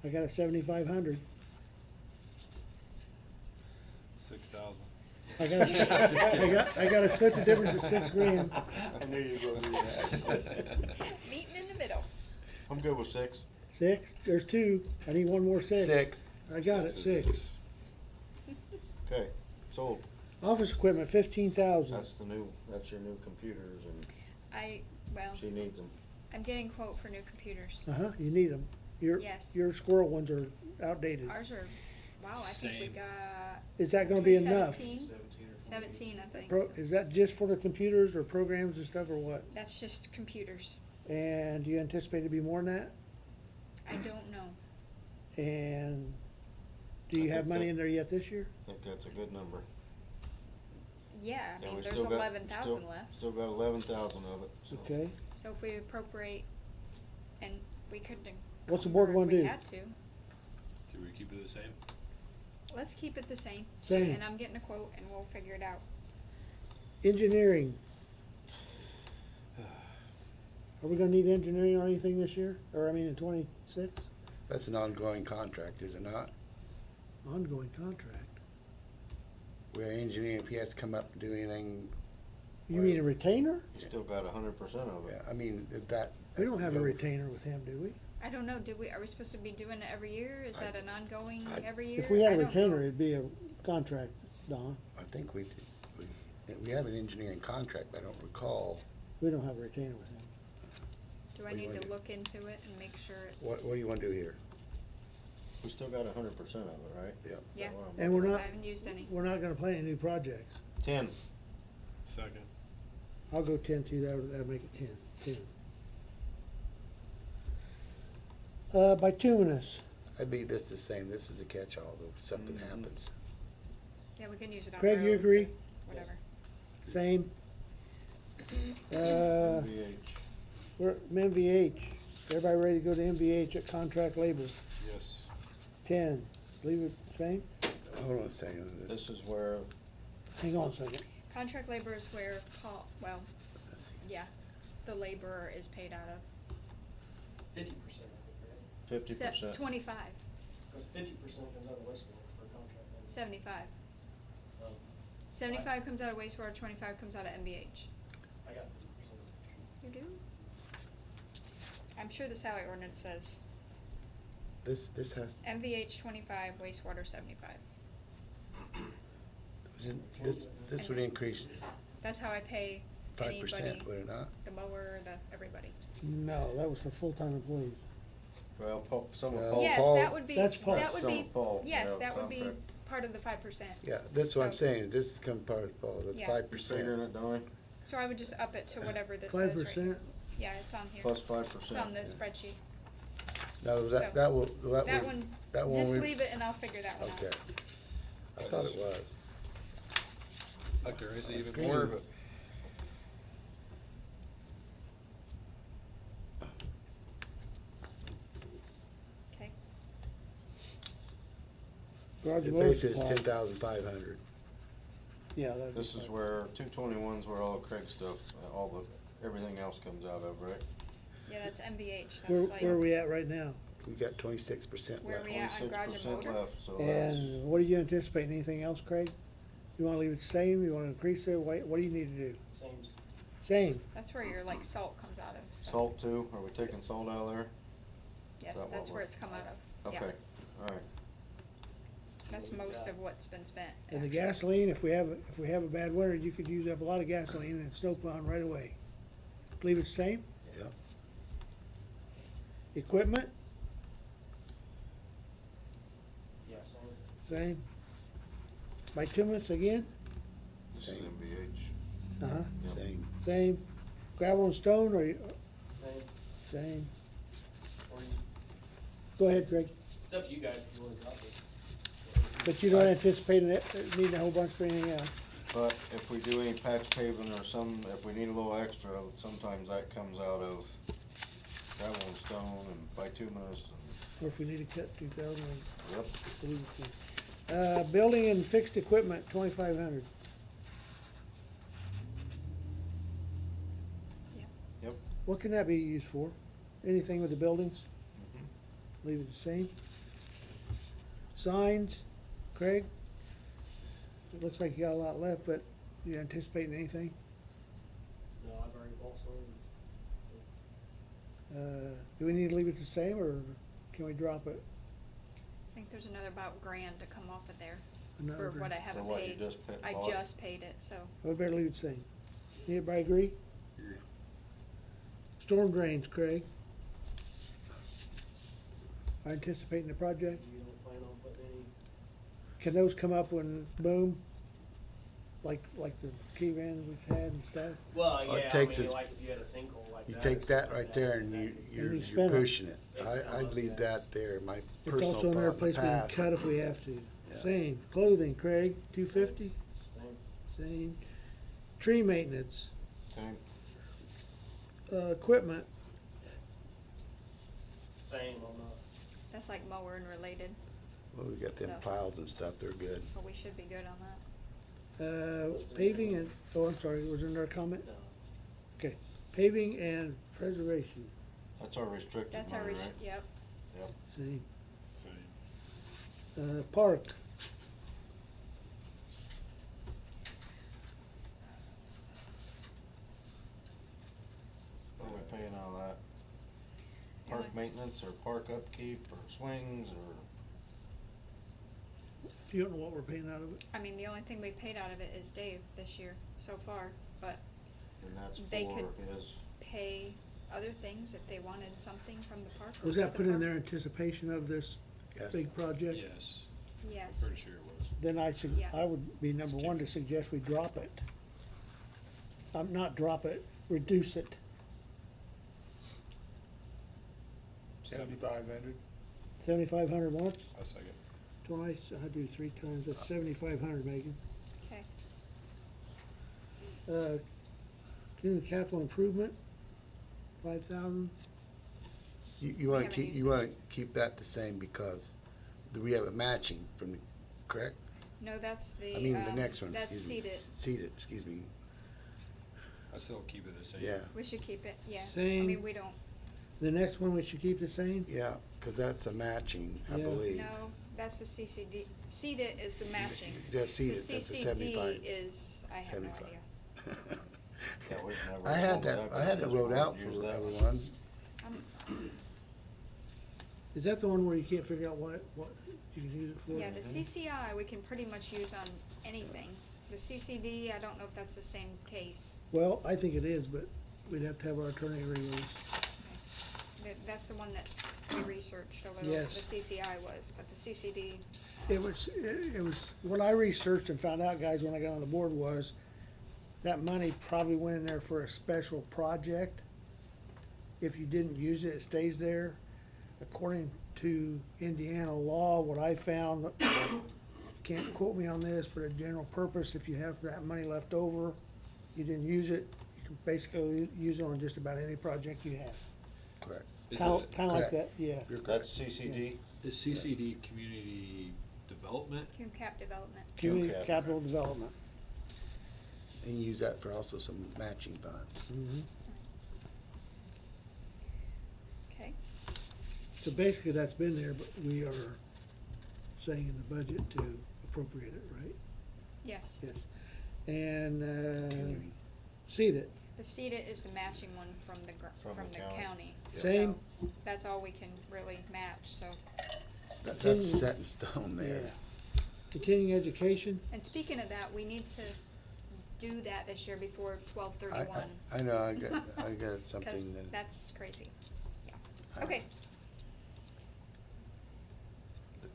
I got a 7,500. 6,000. I gotta split the difference of $6 grand. I knew you were gonna do that. meeting in the middle. I'm good with 6. 6, there's 2, I need one more 6. 6. I got it, 6. Okay, sold. Office equipment, 15,000. That's your new computers and Well, she needs them. I'm getting quote for new computers. Uh-huh, you need them. Yes. Your squirrel ones are outdated. Ours are, wow, I think we Same. got. Is that gonna be enough? 17? 17 or 17, I think. Is that just for the computers or programs and stuff or what? That's just computers. And do you anticipate it to be more than that? I don't know. And do I you have think money that- in there yet this year? I think that's a good number. Yeah, I And mean, we there's still got- 11,000 left. Still got 11,000 of it, so. Okay, So if we appropriate, and we could. What's the board encumber if wanna we do? had to. Do we keep it the same? Let's keep it the same. Same. And I'm getting a quote and we'll figure it out. engineering. Are we gonna need engineering or anything this year? Or I mean in 26? That's an ongoing contract, is it not? Ongoing contract. We're engineering, if he has to come up and do anything, You mean a retainer? You still got 100% of yeah, it. I mean, that. We don't have a retainer with him, do we? I don't know, are we supposed to be doing it every year? Is that an ongoing I- every year? If we had I a don't retainer, know. it'd be a contract, Don. I think we have an engineering contract, but I don't recall. We don't have a retainer with him. Do I what do you need wanna to do? look into it and make sure it's? What do you wanna do here? We still got 100% of it, right? Yep. Yeah. Is that what I'm And we're looking not, I haven't used any. we're not gonna plan any new projects. at? 10. Second. I'll go 10 too, that'll make it 10. Bituminous, I'd be this the same, this is a catch-all, though, if something Mhm. happens. Yeah, we can use it on Craig, you roads agree? or Whatever. Same. MVH. We're MVH, everybody ready to go to MVH at contract labor? Yes. 10, leave it the same? Hold on a second. This is where, Hang on a second. Contract labor is where yeah, the laborer is paid out of. 50% of it, 50%. 25, right? Because 50% comes out of wastewater for contract. 75. Um, 75 comes out of wastewater, 25 comes out of MVH. I got 50%. You do? I'm sure the salary ordinance says This has, MVH 25, wastewater 75. this would increase That's how I pay 5%, anybody, would it not? the mower, everybody. No, that was for full-time employees. Well, some of Well, Paul. Yes, Paul- that would be, That's Paul. that would Some be, of Paul, yes, yeah, that would be contract. part of the 5%. Yeah, that's what I'm So- saying, this comes part of, Paul, that's Yeah. five You figuring percent. it, Donnie? So I would just up it to whatever this says right 5%? here. Yeah, it's on here. Plus 5%. It's on the spreadsheet. No, So, that will, That one, that one just we- leave it and I'll figure that one out. Okay. I thought it was. Like there is even Screen. more of it. Okay. Garage It motor basically supply. is 10,500. Yeah, that'd be This is fine. where 221's where all Craig's stuff, everything else comes out of, right? Yeah, that's MVH. Where, That's like, where are we at right now? We got 26% Where left. we at on garage and 26% motor? left, so that's, And what do you anticipate, anything else, Craig? You wanna leave it the same, you wanna increase it, what do you need to do? Same. Same, that's where your like salt comes out of. so- salt too, are we taking salt out of there? Yes, that what that's where we're- it's come out of. Yeah, Okay, alright. that's most of what's been spent. and the actually. gasoline, if we have a bad winter, you could use up a lot of gasoline and snow plowing right away. Leave it the same? Yep. Equipment, Yeah, same. same. Bituminous again? This is Same. MVH. Uh-huh, Yep. Same. same. Gravel and stone, or, Same. same. Or you- Go ahead, Craig. It's up to you guys if you want to drop it. But you don't anticipate needing a whole bunch for anything else? But if we do any patch paving or if we need a little extra, sometimes that comes out of gravel and stone and bituminous Or if we need to cut 2,000, and, yep. leave it there. Building and fixed equipment, 2,500. Yeah. Yep. What can that be used for? Anything with the buildings? Mhm. Leave it the same. Signs, Craig? It looks like you got a lot left, but you anticipating anything? No, I've already bought signs. Do we need to leave it the same, or can we drop it? I think there's another about grand to come off of there Another for what I grand? haven't what, you paid. just I bought? just paid it, so. We better leave it the same. Everybody agree? Storm drains, Craig. Are anticipating the project? You don't plan on putting any, Can those come up when boom? Like the key vans we've had and stuff? well, All it yeah, I takes mean, is- like if you had a sinkhole like that. You or take that something right like there that, and that- you're you spin 'em. pushing it. I leave that there, my It's personal also another thought in place the we can past. cut if we have to. Yeah. Same. Clothing, Craig, 250? Same. Same. Tree maintenance, Same. equipment, Same on That's like mower and related, Well, we got them So- plows and stuff, they're good. but we should be good on that. paving and, oh, I'm sorry, was there another comment? the, no. Okay. Paving and preservation, That's our restricted That's our, money, right? yep, same. So, Park, What are we paying out of that? Yeah, Park like- maintenance or park upkeep or swings or? you don't know what we're paying out of it? I mean, the only thing we paid out of it is Dave this year, so far, but And that's They for could- his, pay other things if they wanted something from the park. or Was for that the put in park. there anticipation of this Yes. big project? yes, Yes, pretty sure it was. Then I should, Yeah. I would be number one to suggest we drop it. Not drop it, reduce it. 7,500. 7,500 once, A second. twice, I do 3 times, that's 7,500, Megan. okay, Community capital improvement, 5,000. You wanna haven't keep, used you it. wanna keep that the same because we have a matching from the, correct? no, that's the, I mean, the next one, that's excuse me. seated, Seated, excuse me, I still keep it the same. yeah, we should keep it, yeah, I Same. mean, we don't, The next one we should keep the same? yeah, cause that's a matching, I Yeah. believe. no, that's the CCD, seated is the matching. Just The seated, that's a CCD 75. is, I have no 75. idea. yeah, we've never. I had sold that, I had it because wrote we out use for that. everyone. Is that the one where you can't figure out what you can use it for? Yeah, the CCI, we can pretty much use on anything. The CCD, I don't know if that's the same case. Well, I think it is, but we'd have to have our attorney release. That's the one that we researched a little, Yes. the CCI was, but the CCD, It was, what I researched and found out, guys, when I got on the board was, that money probably went in there for a special project. If you didn't use it, it stays there. According to Indiana law, what I found, can't quote me on this, but a general purpose, if you have that money left over, you didn't use it, you can basically use it on just about any project you have. Correct. Is Kinda this- like correct. that, yeah. You're correct. That's CCD? Is CCD community development? CUMCAP development. Community Okay. capital development. And you use that for also some matching funds. Mhm. Okay, So basically, that's been there, but we are saying in the budget to appropriate it, right? yes. Yes. And, Continuing. seed it, The CETA is the matching one from the, From from the the county. county. Yes. Same. So that's all we can really match, so. That's Continue. set in stone yeah. there. Continuing education, And speaking of that, we need to do that this year before I, 12/31. I know, I got Because something that. that's crazy. Yeah. I- Okay,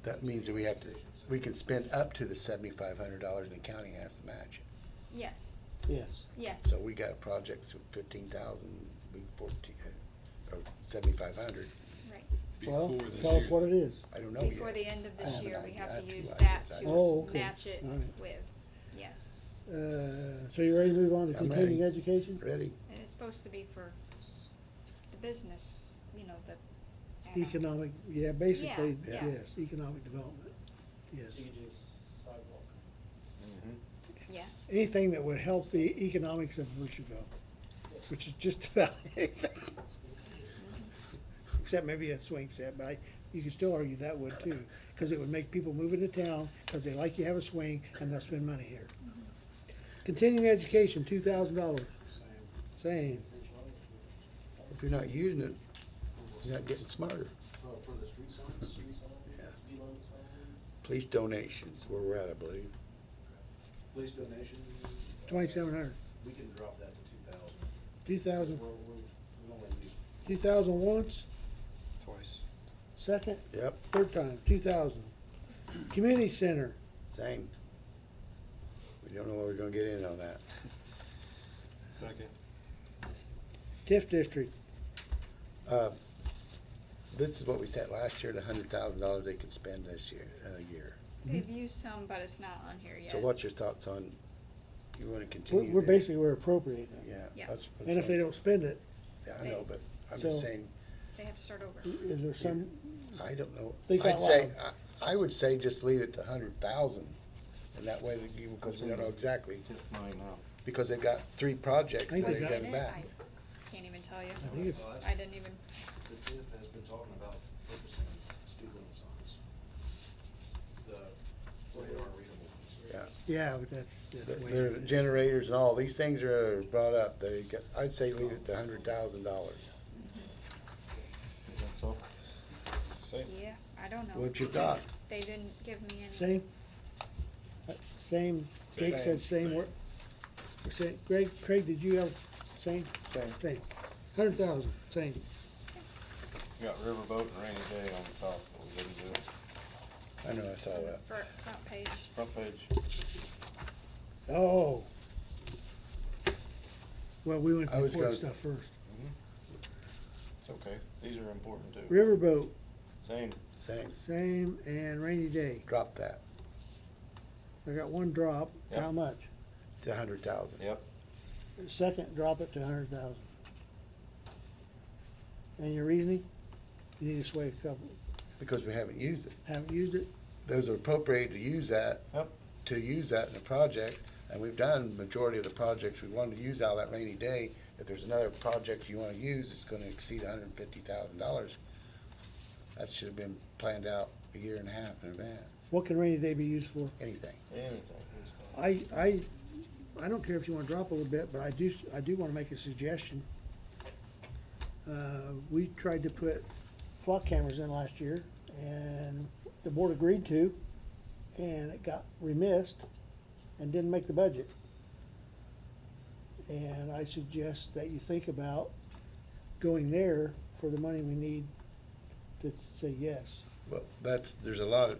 That means that we can spend up to the $7,500 and the county has to match it. yes, yes. yes. So we got projects with 15,000, we 14, or 7,500. Right. Well, Before this tell us year. what it is. I don't know yet. Before the end of I this have an year, we idea. have I to have use two that ideas. to Oh, okay. match it All right. with, yes. So you ready to move on to I'm continuing ready. education? Ready? And it's supposed to be for the business, you know, the. I don't know. Economic, yeah, basically, Yeah, yeah. yes, economic development, yes. So you could do sidewalk. Mhm. Yeah, Anything that would help the economics of Volusia, which is just about anything. Except maybe a swing set, but you could still argue that would too, because it would make people move into town, because they like you have a swing, and they'll spend money here. Continuing education, $2,000, same. If you're not using it, You're not getting smarter. For the street signs? Street signs, Yeah. speed limit signs. Police donations, where we're at, I believe. Police donation? 2,700. We can drop that to 2,000. 2,000. We only use 2,000 once, Twice. second, Yep, third time, 2,000. Community center, same. We don't know what we're gonna get in on that. Second. TIF district, This is what we said last year, the $100,000 they could spend this year, year. They've used some, but it's not on here yet. So what's your thoughts on, you wanna continue? we're that? basically, we're appropriating it. Yeah. Yeah. that's- And if they don't spend it, Yeah, I know, but I'm just So- saying, They have to start over. is there some, I don't know. Think I'd out say, loud. I would say just leave it to 100,000, and that way, because we don't know exactly, Just mine now. because they've got 3 projects I that think they What's they got in it? back. I can't even tell you. I think it's, I didn't even, The TIF has been talking about purchasing speed limit signs. The radar readable ones. Yeah. yeah, but that's way. Their generators and all, these things are brought up, they got, I'd say leave it to $100,000. That's all. Same. yeah, I don't know. What you got? They didn't give me any. Same? Same, Jake said same, Same. we're saying, Craig, did you have same? Same. Same, 100,000, same. We got riverboat and rainy day on the top, but we didn't do it. I know, I saw that. Front page. Front page. Oh. Well, we went I to was important gonna- stuff first. It's okay, these are important too. Riverboat, Same. Same, same, and rainy day. drop that I got one drop, Yep. how much? to 100,000. Yep. Second, drop it to 100,000. And your reasoning? You need to sway a couple. Because we haven't used it. Haven't used it? Those are appropriated to use that. Yep. To use that in a project, and we've done majority of the projects we wanted to use out of that rainy day. If there's another project you wanna use, it's gonna exceed $150,000. That should have been planned out a year and a half in advance, What can rainy day be used for? anything. Anything. I don't care if you wanna drop a little bit, but I do wanna make a suggestion. We tried to put flock cameras in last year, and the board agreed to, and it got remissed and didn't make the budget. And I suggest that you think about going there for the money we need to say yes. Well, there's a lot of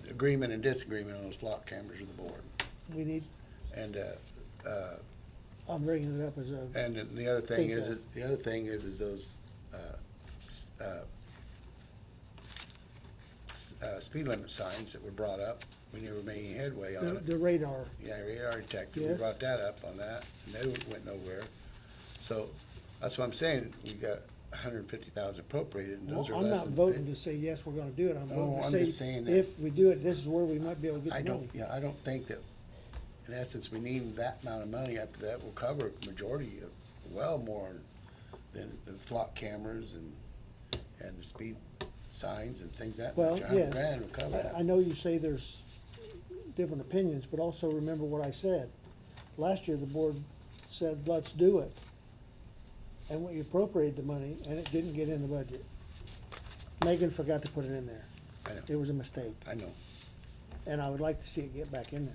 agreement and disagreement on those flock cameras with the board. We need, And, I'm bringing it up as a, and then the other thing Think is those, speed limit signs that were brought up, we never made any headway on it. the radar. Yeah, radar detector, we Yes. brought that up on that, and they went nowhere. So, that's what I'm saying, we got 150,000 appropriated, and those are I'm less not than voting 50. to say, yes, we're gonna do it, I'm No, voting I'm to just say, saying that- if we do it, this is where we might be able to get I the money. don't, yeah, I don't think that, in essence, we need that amount of money. After that, will cover a majority of, well more than the flock cameras and the speed signs and things that Well, much. yeah. $100,000 will cover that. I know you say there's different opinions, but also remember what I said. Last year, the board said, let's do it. And we appropriated the money, and it didn't get in the budget. Megan forgot to put it in there. I know, It was a mistake, I know. and I would like to see it get back in there.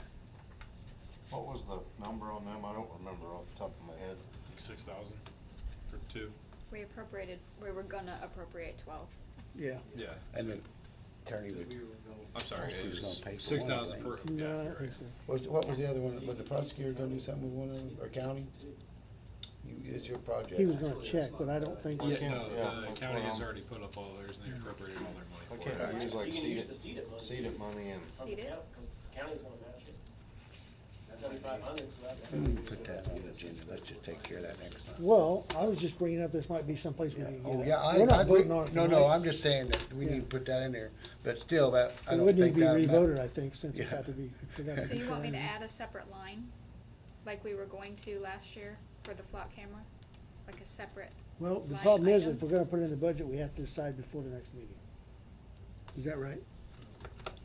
What was the number on them? I don't remember off the top of my head. 6,000 for 2. We were gonna appropriate 12. Yeah. Yeah. And the attorney would, We were going. I'm sorry, He was it gonna was pay for 6,000 one, I per, think. yeah, No, I you're don't think right. so. what was the other one? Was the prosecutor gonna do something with one of them, or county? It's your project. He was gonna check, but I don't think, Why Yeah, can't- no, yeah, the that's county what has I'm- already put up all theirs and they appropriated all their Why money can't for we it. use like You can seed use it, the seed it money. seed it money and, Seed it? Yeah, because the county's gonna match it. 7,500, so that. We can put that on the agenda. Let's just take care of that next month. well, I was just bringing up, this might be someplace we Yeah, can oh, get it. yeah, We're I not agree. voting on it No, tonight. I'm just saying that we Yeah. need to put that in there, but still, that, I It don't would need think to be that. revoted, I think, since it Yeah. had to be. forgot to So be you want me to put in. add a separate line, like we were going to last year for the flock camera? Like a separate, Well, the line problem is, item? if we're gonna put it in the budget, we have to decide before the next meeting. Is that right?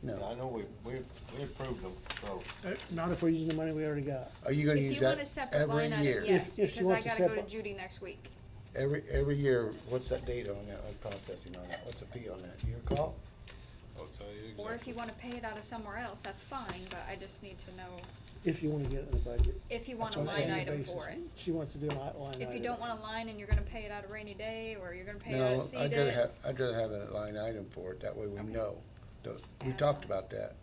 No. I know we approved them, so. Not if we're using the money we already got. Are you gonna if use you want a that separate every line item, year? yes, If she because I wants a gotta go to separate- Judy next week. every year, what's that date on that, on processing on that? What's the fee on that? Do you recall? I'll tell you exactly. Or if you wanna pay it out of somewhere else, that's fine, but I just need to know If you wanna get it in the budget. if you want a That's what I'm line saying, item basis. for it. She wants to do a line item. If you don't want a line and you're gonna pay it out of rainy day, or you're gonna pay it out of No, seeded. I'd rather have a line item for it, that way we Okay. know. We Add talked on. about that.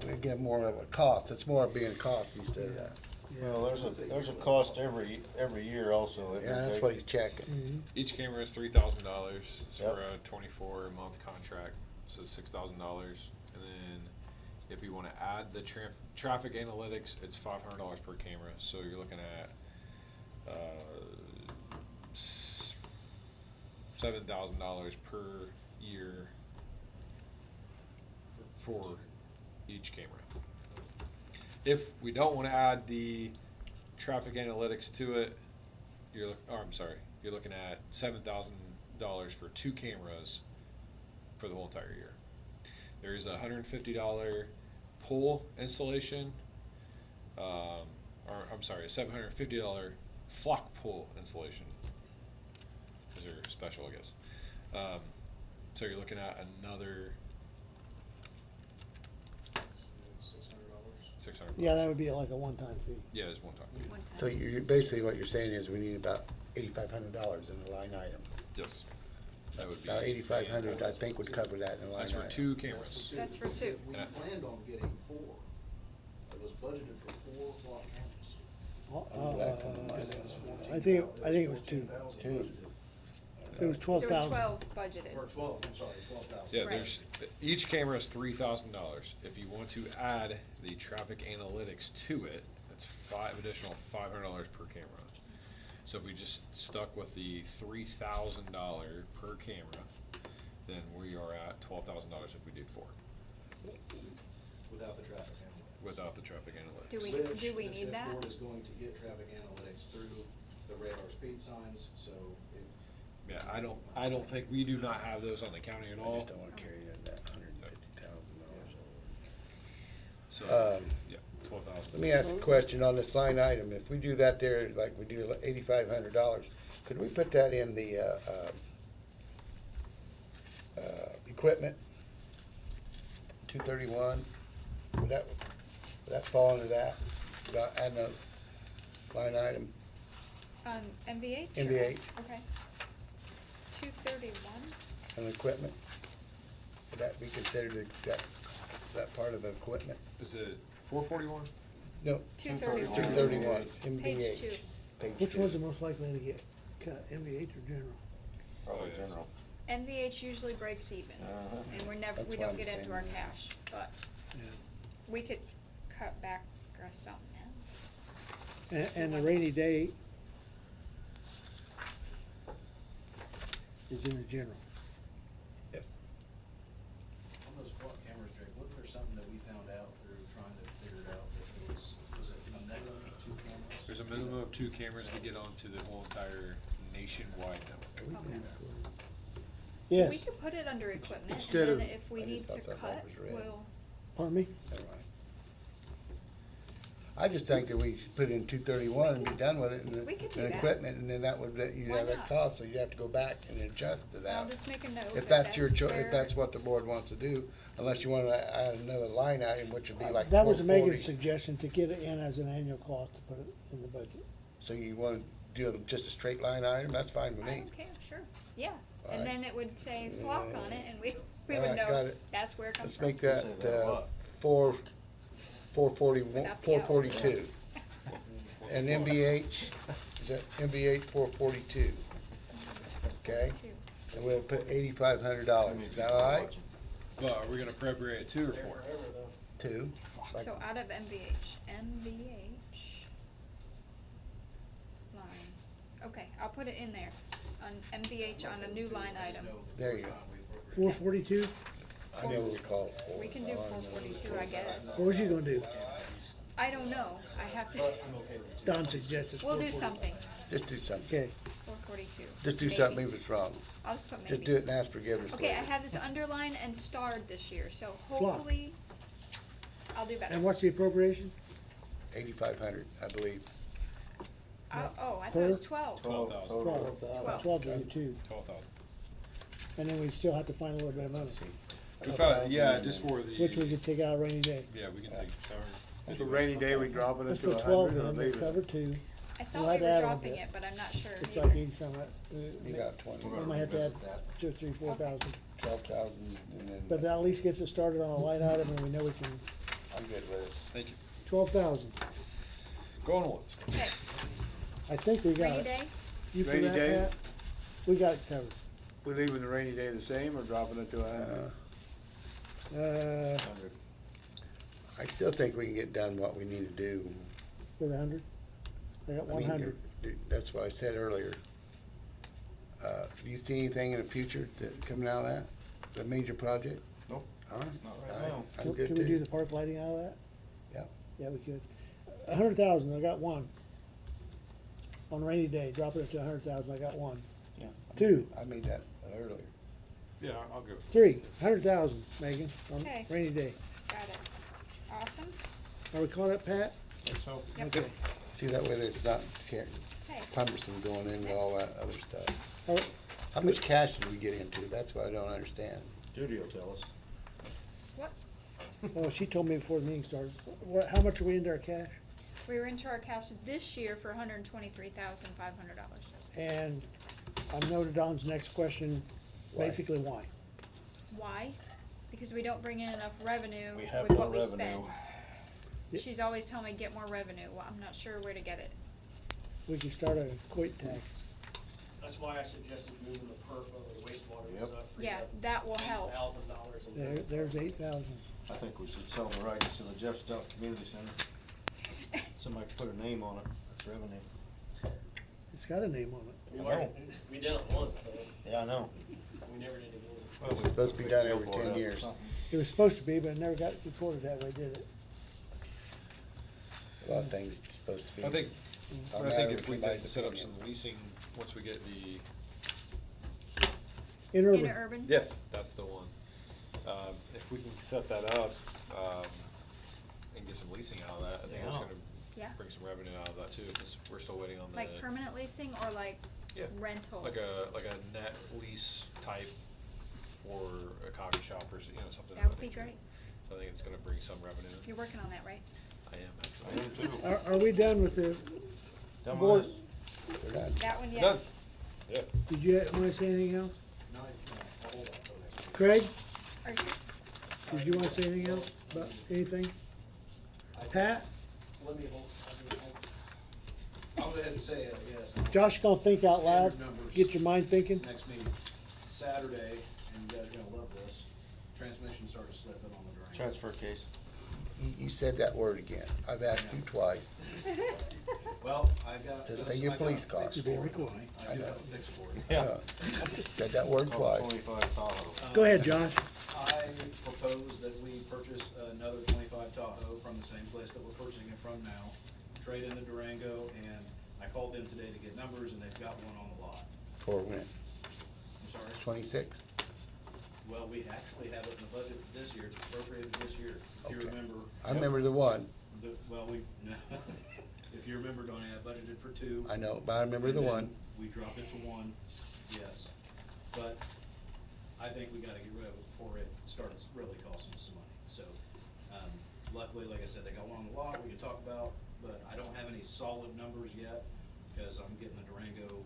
We get more of a cost, it's more of being a cost instead of that. Well, there's a cost every year also. isn't Yeah, there, that's Jake? what he's checking. Mhm. Each camera is $3,000 for Yep. a 24-month contract, so $6,000. And then if you want to add the traffic analytics, it's $500 per camera. So you're looking at $7,000 per year for each camera. If we don't want to add the traffic analytics to it, you're looking at $7,000 for 2 cameras for the whole entire year. There's a $150 pole installation, a $750 flock pole installation. Those are special, I guess. So you're looking at another $600. Yeah, that would be like a one-time fee. Yeah, it's one time. One time. So basically what you're saying is we need about $8,500 in the line item. Yes. That would be. About 8,500, I think, would cover that in the line That's item. for 2 cameras. That's for 2. We Yeah. planned on getting 4. It was budgeted for 4 flock cameras. Where did that come from? I think it was 2. 2. It was There 12,000. was 12 budgeted. Or 12, I'm sorry, 12,000. Yeah, Right. there's, each camera is $3,000. If you want to add the traffic analytics to it, that's additional $500 per camera. So if we just stuck with the $3,000 per camera, then we are at $12,000 if we did 4, Without the traffic analytics. without the traffic analytics. Do we Which need the TIF that? board is going to get traffic analytics through the radar speed signs, so it. Yeah, I don't think, we do not have those on the county at I all. just don't wanna carry that $150,000. So, yeah, 12,000. Let me ask a question on this line item. If we do that there, like we do $8,500, could we put that in the, equipment? 231? Would that fall into that? Without adding a line item? MVH? MVH. Okay. 231? On equipment? Would that be considered that part of the equipment? Is it 441? No, 231. 231, Page MVH. 2. Page Which 2. one's the most likely to get cut, MVH or general? Probably yes. general. MVH usually breaks even, and we That's don't why I'm get into saying our that. cash, but Yeah. we could cut back or something else. And the rainy day is in the general. Yes. On those flock cameras, Jake, wasn't there something that we found out through trying to figure it out, that there was it a minimum of 2 cameras? There's a minimum of 2 cameras to get onto the whole entire nationwide network. Okay. Yes, We could put it under equipment, Instead and then of- if we I need just to thought that cut, was red. we'll, pardon me? Never mind. I just think that we should put in 231 and be done with it and We could do and that. equipment, and then that would, you'd Why have that not? cost, so you'd have to go back and adjust to that. I'll just make a note If that that's your that's choice, where. if that's what the board wants to do, unless you wanna add another line item, which would be like That was Megan's 440. suggestion, to get it in as an annual cost to put it in the budget. So you wanna do just a straight line item, that's fine with I me. don't care, sure, yeah, All and right. then it would say flock on it, and we All would right, got know it. that's where it comes Let's from. make that, Say that what? 441, Without the hour. 442. And MVH, is that MVH 442? Okay, and we'll put $8,500, is that all right? Well, are we gonna appropriate 2 or 4? 2? Like- So out of MVH line, okay, I'll put it in there, on MVH on a new line item. There you go. 442, I never recall 4. We can do 442, I guess. what was you gonna do? I don't know, I have to, Don suggested. we'll do 442. something, Just do something. Okay, 442. Just do maybe. something if it's wrong. I'll just put maybe. Just do it and ask forgiveness Okay, I later. have this underlined and starred this year, so Flock. hopefully, I'll do better. and what's the appropriation? 8,500, I believe. Oh, I thought it was Per? 12. 12,000. 12,000, 12 to 12,000. and then we still have to find a little bit of money, We found, yeah, just for the. which we could take out of rainy day. Yeah, we can take seven. For rainy day, we dropping it Let's to put 12 100 or in, leave we'll cover it? 2, I We'll thought have we to were add on dropping to it, but I'm not sure. it's either. like 80 some, You got 20. we might have to add 2 or 3, 4,000. 12,000 and then. But that at least gets us started on a light item and we know we can, I'm good with it. Thank you. 12,000. Going once. Okay, I think we got rainy it. day? You for Rainy that, day? Pat? We got it covered. We leaving the rainy day the same or dropping it to 100? I still think we can get done what we need to do. With 100? I got I mean, 100. That's what I said earlier. Do you see anything in the future coming out of that, the major project? Nope. All right. Not right now. I'm Can good can we do too. the park lighting out of that? Yeah. Yeah, we could. 100,000, I got 1. On rainy day, dropping it to 100,000, I got 1. Yeah. 2, I made that earlier. Yeah, I'll go. 3, 100,000, Megan, on Okay. rainy day. Got it. Awesome. Are we caught up, Pat? Think so? Yep. Okay. See, that way it's not Okay. cumbersome going into all that other stuff. All right. How much cash did we get into? That's what I don't understand. Judy will tell us. What? Oh, she told me before the meeting started. How much are we into our cash? We were into our cash this year for $123,500. And I noted Don's next question, Why? basically why? Why? Because we don't bring in enough revenue We have with no what we revenue. spend. Yep. She's always telling me get more revenue. Well, I'm not sure where to get it. We could start a quit tax. That's why I suggested moving the perf over the wastewater was Yep. up for Yeah, that will help. $8,000 in There, there's 8,000. I think we should sell the rights to the Jeff Stout Community Center. Somebody could put a name on it, that's revenue. It's got a name on it. We I already, know. we did it once though, Yeah, I know. we never did it again. Well, It's we supposed to be put done a every billboard 10 up or years. something. It was supposed to be, but it never got reported that way, did it? A lot of things are supposed to be. I think, Don't I matter think what if we anybody's could set up opinion. some leasing, once we get the, Interurban. Interurban? yes, that's the one. If we can set that up, and get some leasing out of that, I think it's Yeah. gonna Yeah. bring some revenue out of that too, because we're still waiting on the. Like permanent leasing or like Yeah, rentals? like a net lease type for a coffee shop or, something. That of would be nature. great. So I think it's gonna bring some revenue. You're working on that, right? I am I am actually. too. Are we done with the Done board? with We're done. That one, Done. yes. Yeah. Did you wanna say anything else? No, I'll hold that till next week. Craig, Are you- did you wanna say anything else about anything? Pat? Let me hold, I'll go ahead and say, yes. Josh gonna think out loud, Standard numbers. get your mind thinking. Next meeting, Saturday, and you guys are gonna love this, transmission started slipping on the drain. Transfer case. You said that word again. I've asked you twice. Well, I've got. To say your I got a police fix car. for You're being it, recorded. Lonnie. I I do know. have a fix for it. Yeah. Said that word twice. 25 Tahoe. Go ahead, Josh. I propose that we purchase another 25 Tahoe from the same place that we're purchasing it from now, trade in the Durango, and I called them today to get numbers, and they've got one on the lot. For when? I'm sorry? 26? Well, we actually have it in the budget this year, it's appropriated this year. If you Okay. remember. I remember the one. Well, if you remember, Donnie, I budgeted for 2. I know, but I remember the and then one. We dropped it to 1, yes. But I think we gotta get rid of it before it starts really costing us some money. So, luckily, like I said, they got one on the lot we can talk about, but I don't have any solid numbers yet, because I'm getting the Durango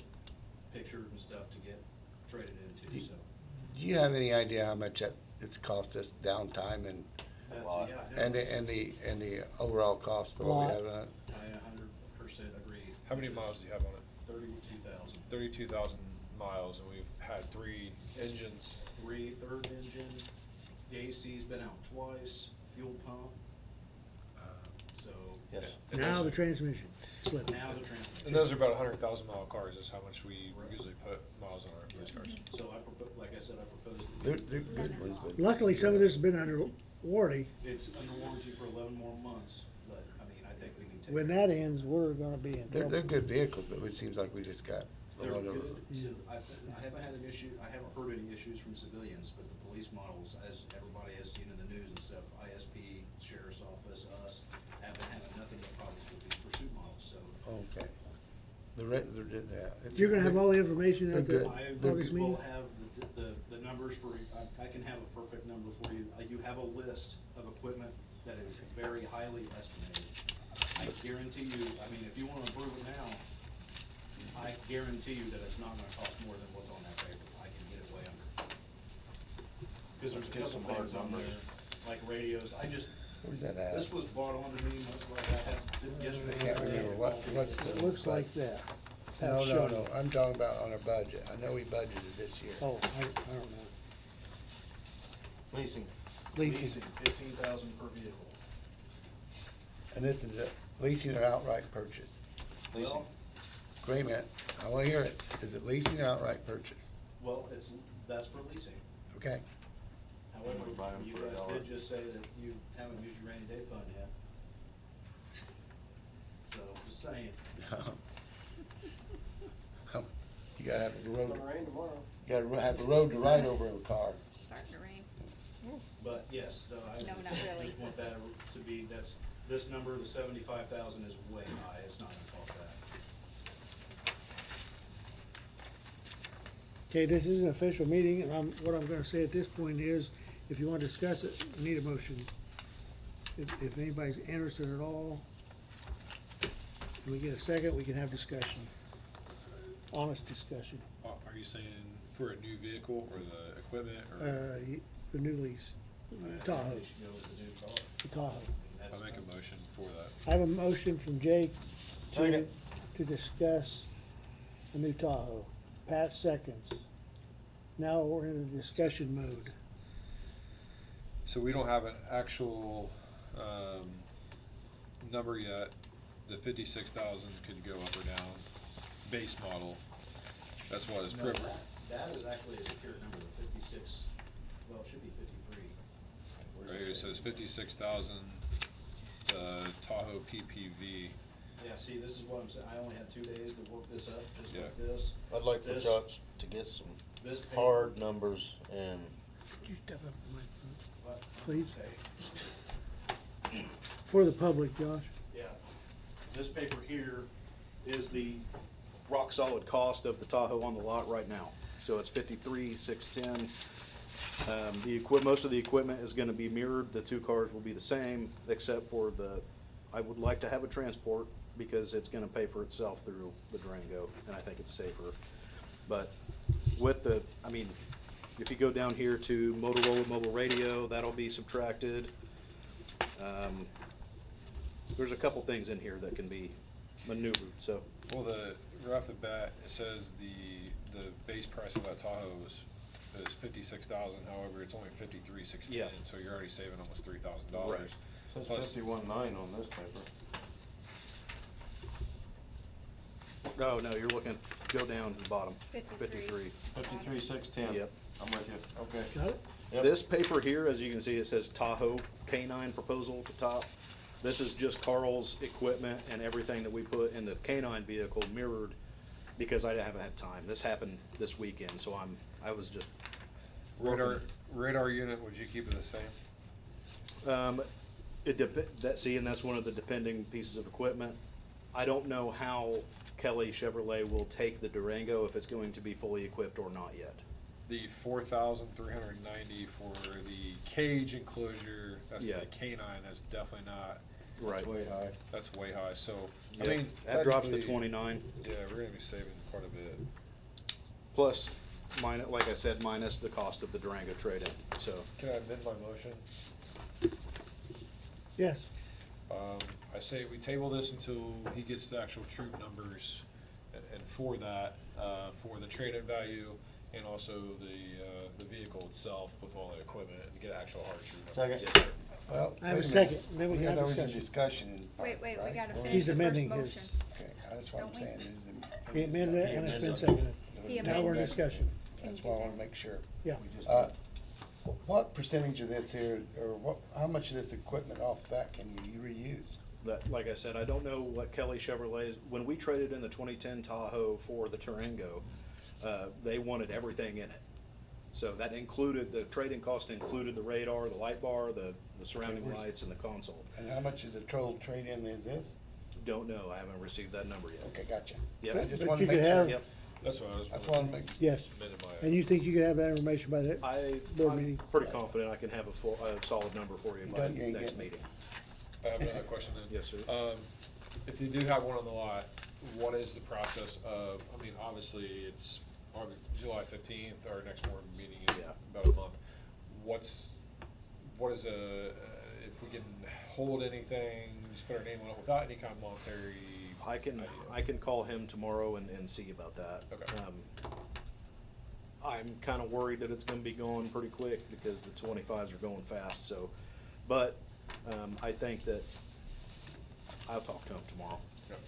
pictured and stuff to get traded into, so. Do you have any idea how much it's cost us downtime and, That's, lot. yeah, and the overall cost for what we have on it? I 100% agree. How many miles do you have on it? 32,000. 32,000 miles, and we've had 3 engines. 3 third engine, the AC's been out twice, fuel pump, so. Yes. Now the transmission slipped. Now the transmission. And those are about 100,000 mile cars, is how much we usually put miles on our police cars. So like I said, I proposed. They're good ones, but. Luckily, some of this has been under warranty. It's under warranty for 11 more months, but, I mean, I think we can take. When that ends, we're gonna be in They're trouble. good vehicles, but it seems like we just got a They're lot of. good. I haven't had an issue, I haven't heard any issues from civilians, but the police models, as everybody has seen in the news and stuff, ISP, sheriff's office, us, haven't had nothing but problems with these pursuit models, so. Okay. You're gonna have all the information at They're the good. August We'll meeting? have the numbers for, I can have a perfect number for you. You have a list of equipment that is very highly estimated. I guarantee you, I mean, if you wanna approve it now, I guarantee you that it's not gonna cost more than what's on that paper. I can get it way under. Cause there's Let's a get couple some hard things on numbers. there, like radios. Where's that at? This was brought on to me, much like I had yesterday. I can't remember, what's the? It looks like that. No, Have no, shown no, it. I'm talking about on our budget. I know we budgeted this year. Oh, I don't know. Leasing. Leasing. 15,000 per vehicle. And this is a leasing or outright purchase? Well, Wait a minute, I wanna hear it. Is it leasing or outright purchase? well, that's for leasing. Okay? However, We buy 'em you for guys $1. did just say that you haven't used your rainy day fund yet. So, just saying. You gotta have a It's road, gonna rain tomorrow. you gotta have a road to ride over in a car. It's starting to rain. But yes, so I No, not really. just want that to be, this number, the 75,000 is way high. It's not gonna cost that. Okay, this is an official meeting, and what I'm gonna say at this point is, if you wanna discuss it, we need a motion. If anybody's interested at all, and we get a second, we can have discussion. Honest discussion. Are you saying for a new vehicle or the equipment or? The new lease, Tahoe, They should go with the new car. the Tahoe. That's- I make a motion for that. I have a motion from Jake to, Second. to discuss a new Tahoe. Pat seconds. Now we're in the discussion mode. So we don't have an actual, number yet. The 56,000 could go up or down, base model. That's what is No, privilege. that is actually a secured number, 56, well, it should be 53. Right here it says 56,000, Tahoe PPV. Yeah, see, this is what I'm saying, I only had 2 days to work this up, just Yeah. like this. I'd like for This- Josh to get some This paper- hard numbers and Could you step up to the microphone? What? Please. Okay. For the public, Josh. Yeah, this paper here is the rock solid cost of the Tahoe on the lot right now. So it's 53,610. Most of the equipment is gonna be mirrored, the two cars will be the same, except for I would like to have a transport because it's gonna pay for itself through the Durango, and I think it's safer. But with if you go down here to Motorola mobile radio, that'll be subtracted. There's a couple things in here that can be maneuvered, so. Well, right off the bat, it says the base price of that Tahoe is 56,000, however, it's only 53,610, Yeah. so you're already saving almost $3,000. Right. says Plus- 51.9 on this paper. Oh, no, you're looking, go down to the bottom. 53. 53,610. Yep. I'm with you, okay. Got it? Yep. This paper here, as you can see, it says Tahoe K-9 proposal at the top. This is just Carl's equipment and everything that we put in the K-9 vehicle mirrored, because I haven't had time. This happened this weekend, so I was just working. Radar unit, would you keep it the same? And that's one of the depending pieces of equipment. I don't know how Kelly Chevrolet will take the Durango, if it's going to be fully equipped or not yet. The 4,390 for the cage enclosure, that's Yeah. the K9, that's definitely not, Right. Way high. that's way high, so, I Yep, mean. that drops to technically, 29. Yeah, we're gonna be saving quite a bit. Plus, like I said, minus the cost of the Durango trade-in, so. Can I amend my motion? Yes. I say we table this until he gets the actual troop numbers, and for that, for the trade-in value, and also the vehicle itself with all the equipment, and get actual hard troop numbers. Second. Yes, sir. Well, I have a wait minute. second, then we can have There was a discussion. discussion. Wait, we right? gotta Well, finish He's the first amending his. motion. Okay, that's what I'm Don't we? saying. He amended it and it's been seconded. He Now we're in amended. discussion. Can That's you do why I wanna that? make sure. Yeah. We just- What percentage of this here, or how much of this equipment off that can you reuse? That, like I said, I don't know what Kelly Chevrolet's, when we traded in the 2010 Tahoe for the Durango, they wanted everything in it. So that included, the trade-in cost included the radar, the light bar, the surrounding Okay, lights, and the console. And how much is the total trade-in is this? don't know, I haven't received that number yet. Okay, gotcha. Yep. I just But wanted you to make could sure. have- Yep. That's what I was. That's what I'm making. Yes. amended my- And you think you could have that information by the board I'm meeting? pretty confident I can have a solid number for you by Doug, you ain't next getting it. meeting. I have another question then. Yes, sir. If you do have one on the lot, what is the process of, I mean, obviously, it's July 15th, our next board meeting in Yeah. about a month. What is if we can hold anything, just put our name on it without any kind of monetary I can idea? call him tomorrow and see about that. Okay. I'm kinda worried that it's gonna be going pretty quick because the 25s are going fast, so, but, I think that I'll talk to him tomorrow. Okay.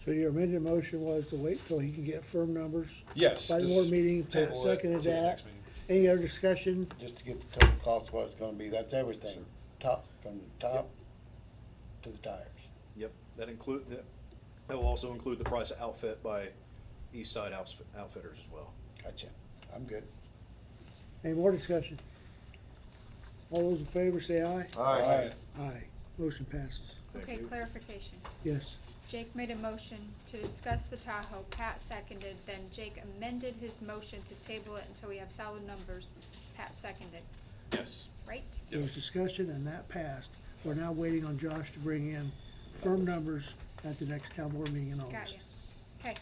So your amended motion was to wait till he can get firm numbers? Yes. By the just board meeting, Pat table it seconded till the that. next meeting. Any other discussion? Just to get the total cost, what it's gonna be, that's everything, top, from the top to the tires. Yep, that will also include the price of outfit by East Side Outfitters as well. Gotcha, I'm good. Any more discussion? All those in favor say aye. Aye. Aye. Motion passes. Thank Okay, you. clarification. Yes. Jake made a motion to discuss the Tahoe, Pat seconded, then Jake amended his motion to table it until we have solid numbers, Pat seconded, Yes. right? There was Yes. discussion and that passed. We're now waiting on Josh to bring in firm numbers at the next town board meeting in Got August. you. Okay,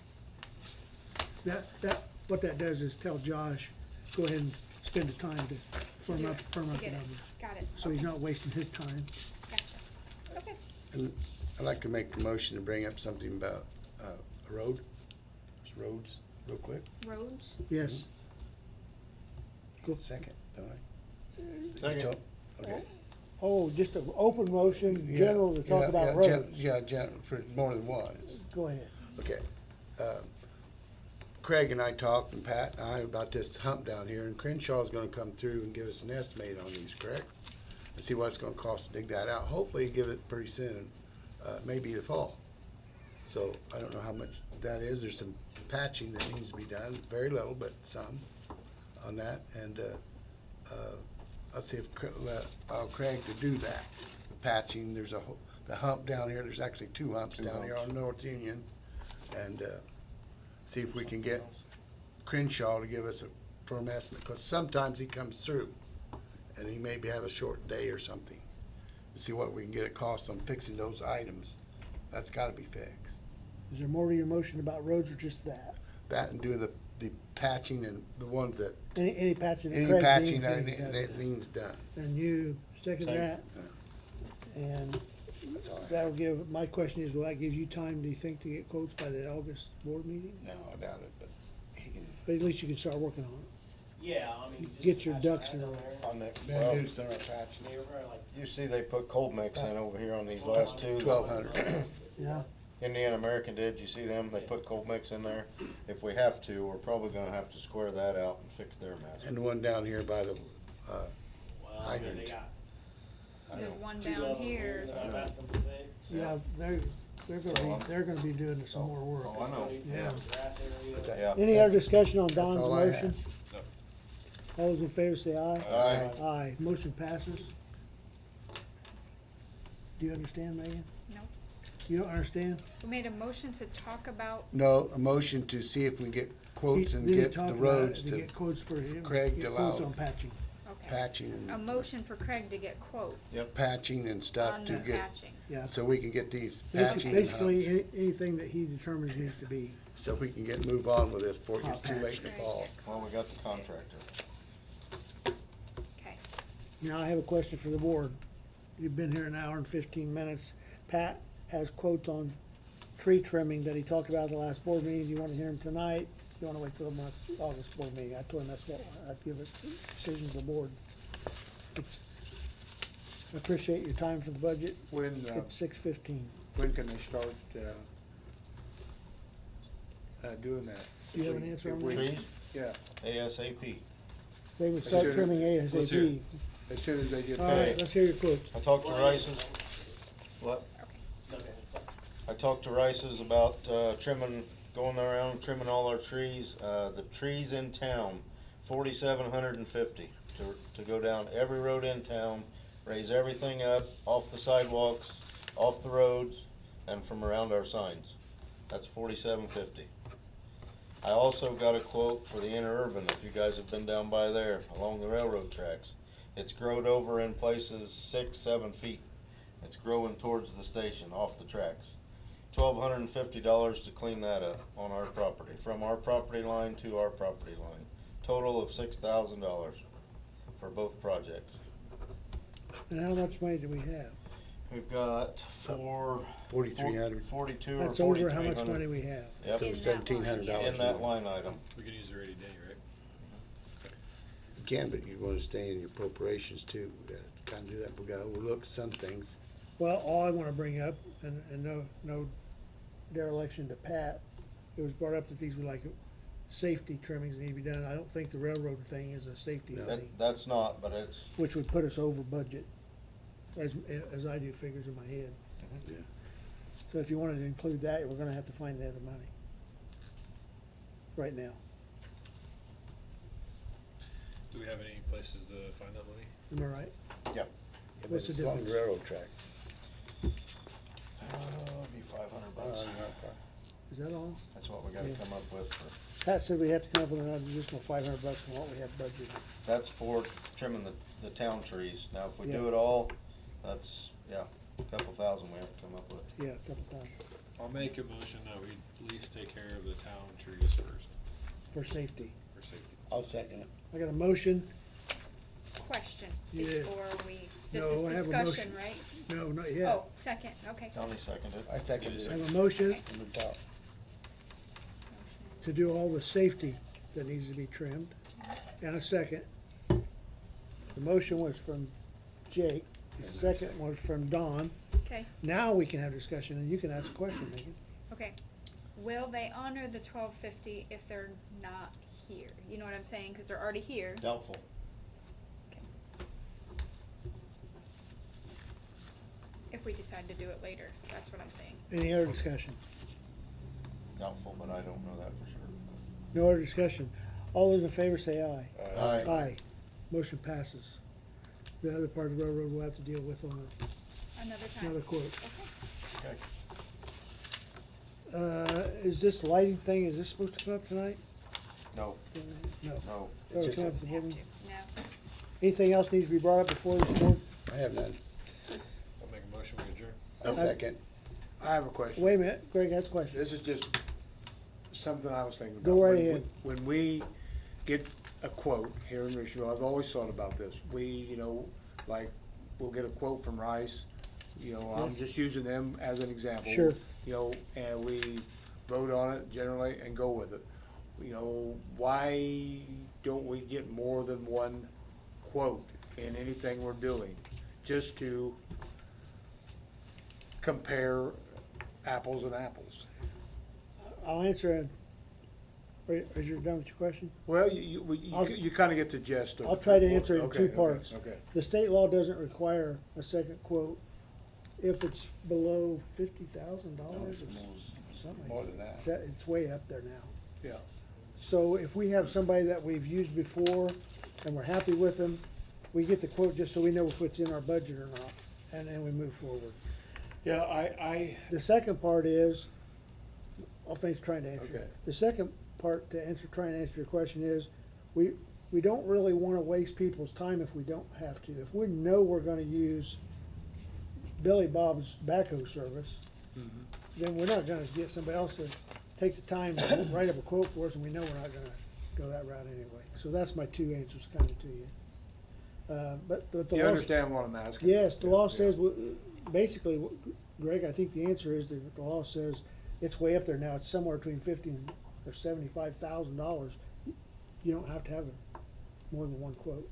What that does is tell Josh, go ahead and spend the time to firm do up it, the to get it. numbers. Got it. So he's Okay. not wasting his time. Gotcha. Okay. And I'd like to make the motion to bring up something about, a road, roads, real quick. Roads? Yes. Go. Second, don't I? Second. Okay. Oh, just an open motion, Yeah, general to talk yeah, about yeah, roads. Yeah, for more than one. Go ahead. Okay. Craig and I talked, and Pat and I, about this hump down here, and Crenshaw's gonna come through and give us an estimate on these, correct? And see what it's gonna cost to dig that out. Hopefully give it pretty soon, maybe the fall. So I don't know how much that is. There's some patching that needs to be done, very little, but some on that. And, I'll see if, allow Craig to do that, the patching. There's the hump down here, there's actually two humps down here on North Union. And, see if we can get Crenshaw to give us a firm estimate, because sometimes he comes through and he maybe have a short day or something. See what we can get a cost on fixing those items. That's gotta be fixed. Is there more to your motion about roads or just that? That and do the patching and the ones that, Any patching that any Craig patching deems that needs done. that needs done. And you second that? And That's all I have. that'll give, my question is, will that give you time, do you think, to get quotes by the August board meeting? No, I doubt it, but he can, But at least you can start working on it. Yeah, I mean, just. Get your patch ducks that in a on row. there. On that, man, well, do some patching. I mean, we're probably like you see they put cold mix in over here on these last two. 1,200. Yeah, Indiana American did, you see them? They put cold mix in there. If we have to, we're probably gonna have to square that out and fix their mess. And the one down here by the, Well, I mean, they hydrant. got I The know. one two down of them here. that I've asked them to fix. yeah, they're gonna be doing some more work. Oh, I know. Yeah. Grass area. But that- Yeah. Any other discussion on Don's all I motion? No. All those in favor say aye. Aye. Aye, motion passes. Do you understand, Megan? No. You don't understand? We made a motion to talk about, No, a motion to see if we can get quotes and Did he get talk the about roads it, to to get quotes for him, Craig get to quotes allow- on patching. okay. patching A and motion for Craig to get quotes. Yep. patching and stuff On to the get, patching. Yeah, so we can get these Basi- patching basically, humps, anything that he determines needs to be. so we can move on with this before it gets Hot too late in the patch. fall. Well, we got the contractor. Okay. Now, I have a question for the board. You've been here an hour and 15 minutes. Pat has quotes on tree trimming that he talked about at the last board meeting. Do you want to hear him tonight? You want to wait till the August board meeting? I told him that's what, I'd give it decision to the board. I appreciate your time for the budget. When, It's 6:15. when can they start, doing that? Do you have an answer on that? Trees, Yeah, ASAP. They would start Let's hear it. trimming Let's hear it. ASAP. as soon as they get All paid. right, let's hear your quotes. I talked to Rice's. What? Okay. I talked to Rice's about trimming, going around trimming all our trees. The trees in town, 4,750 to go down every road in town, raise everything up, off the sidewalks, off the roads, and from around our signs. That's $47.50. I also got a quote for the interurban, if you guys have been down by there, along the railroad tracks. It's growed over in places 6, 7 feet. It's growing towards the station, off the tracks. $1,250 to clean that up on our property, from our property line to our property line. Total of $6,000 for both projects. And how much money do we have? We've got 4,300. 42 or That's over 4,300. how much money we have. Yep, So $1,700. in that line item. We can use the rainy day, right? You can, but you wanna stay in your appropriations too. We gotta kinda do that. We gotta overlook some things. Well, all I wanna bring up, and no dereliction to Pat, it was brought up that these were like safety trimmings that need to be done. I don't think the railroad thing is a safety No. thing, That's not, but it's, which would put us over budget, as I do figures in my head. Yeah. So if you wanted to include that, we're gonna have to find the other money. Right now. Do we have any places to find that money? Am I right? yep. What's the It's along difference? railroad track. It'd be $500. Is that all? That's what we gotta Yeah. come up with for, Pat said we have to come up with an additional $500 from what we have budgeted. that's for trimming the town trees. Now, if we do Yeah. it all, that's, yeah, a couple thousand we have to come up with. Yeah, a couple thousand, I'll make a motion that we at least take care of the town trees first, for safety. for safety. I'll second it. I got a motion. Question Yeah. before we, this No, is I have a discussion, motion. right? No, not yet. Oh, second, okay. Tony seconded. I seconded I have it a motion from the top. to do all the safety that needs to be trimmed, and a second. The motion was from Jake, the And I second was from Don. Okay, Now we can have discussion, and you can ask a question, Megan. okay. Will they honor the $1,250 if they're not here? You know what I'm saying? Cause they're already here. Doubtful. If we decide to do it later, that's what I'm saying. Any other discussion? Doubtful, but I don't know that for sure. No other discussion. All those in favor say aye. Aye. Aye. Motion passes. The other part of the railroad we'll have to deal with on Another time. another quote. Okay. Okay. Is this lighting thing, is this supposed to come up tonight? No, No. no. Oh, It's come up just- to the building. No. Anything else needs to be brought up before this board? I have none. I'll make a motion, we adjourn. I second. I have a question. Wait a minute, Greg has a question. This is just something I was thinking about. Go right When we- ahead. When we get a quote here in Richardville, I've always thought about this. Like, we'll get a quote from Rice, I'm just using them as an example. Sure. And we vote on it generally and go with it. Why don't we get more than one quote in anything we're doing? Just to compare apples and apples. I'll answer it. Are you done with your question? Well, I'll- you kinda get the gist of. I'll try to answer it in Okay, two okay, parts. Okay. The state law doesn't require a second quote if it's below $50,000 or something. More than that. It's way up there now. Yeah. So if we have somebody that we've used before and we're happy with them, we get the quote just so we know if it's in our budget or not, and then we move forward. Yeah, I, The second part is, I'll finish trying to answer. Okay. The second part try and answer your question is, we don't really wanna waste people's time if we don't have to. If we know we're gonna use Billy Bob's backhoe service, then we're not gonna get somebody else to take the time to write up a quote for us, and we know we're not gonna go that route anyway. So that's my two answers kinda to you. But the you law- understand what I'm asking? Yes, the law Yeah. says, basically, Greg, I think the answer is that the law says it's way up there now. It's somewhere between $50,000 or $75,000. You don't have to have more than one quote.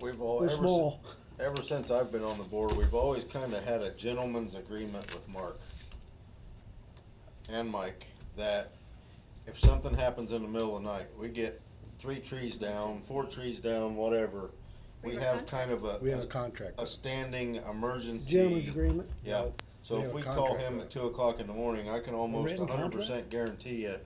We've all, We're small. ever since I've been on the board, we've always kinda had a gentleman's agreement with Mark and Mike, that if something happens in the middle of the night, we get 3 trees down, 4 trees down, whatever, we We have have kind of We have a contract. a standing emergency. Gentleman's agreement. Yeah, so We if have a we call contract him with at 2 o'clock in the morning, I can almost written 100% guarantee you,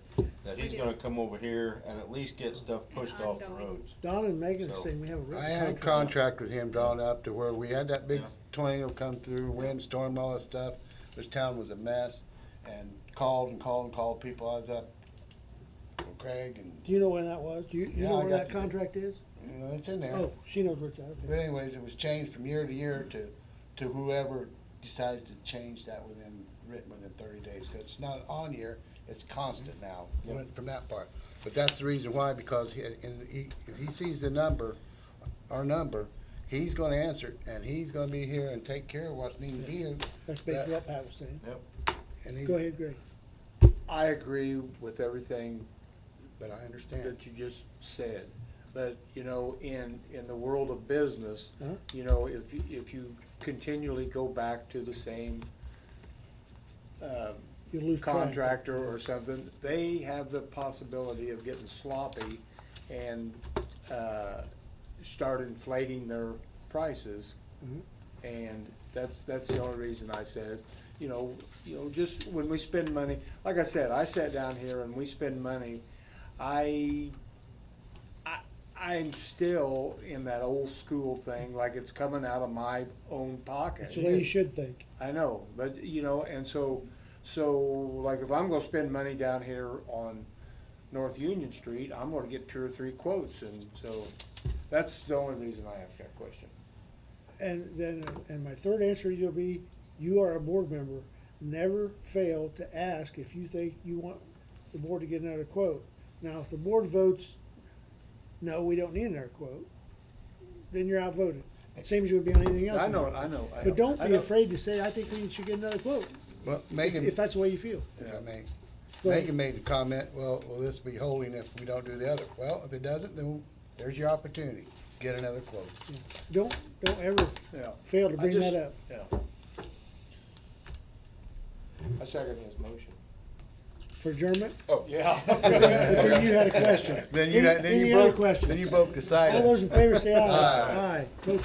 that We he's do. gonna come over here and at least get stuff pushed off the ongoing. roads. Don and Megan So- saying we have a written I had a contract. contract with him drawn up to where we had that big Yeah. tornado come through, windstorm, all that stuff. This town was a mess, and called and called and called people. I was up with Craig, and, Do you know when that was? Do you Yeah, know I where got that the- contract is? you know, it's in there. Oh, she knows where it's at, But okay. anyways, it was changed from year to year to whoever decides to change that written within 30 days. 'Cause it's not on year, it's constant now, went from that part. But that's the reason why, because if he sees the number, our number, he's gonna answer it, and he's gonna be here and take care of what's needed to be here. That's basically what Pat was saying. And he, Go ahead, Greg. I agree with everything but I understand. that you just said. But, you know, in the world of business, Huh? you know, if you continually go back to the same You'll lose track. contractor or something, they have the possibility of getting sloppy and start inflating their prices. Mhm. And that's the only reason I says, you know, just when we spend money, like I said, I sat down here and we spend money, I'm still in that old school thing, like it's coming out of my own pocket. That's the way you should think. I know, but, you know, and so, like, if I'm gonna spend money down here on North Union Street, I'm gonna get 2 or 3 quotes, and so, that's the only reason I asked that question. And then, and my third answer to you will be, you are a board member. Never fail to ask if you think you want the board to get another quote. Now, if the board votes, no, we don't need another quote, then you're outvoted. Same as you would be on anything else. I know. But don't I be know. afraid to say, I think we should get another quote, Well, if Megan, that's the way you feel. if I may, Go ahead. Megan made the comment, well, will this be holding if we don't do the other? Well, if it doesn't, then there's your opportunity, get another quote. Don't ever Yeah. fail to I bring just- that up. Yeah. I second his motion. For adjournment? Oh. Yeah. But then you had a question. Then you Any other broke, questions? then you broke the side All of it. those in favor say aye. Aye. Aye. Motion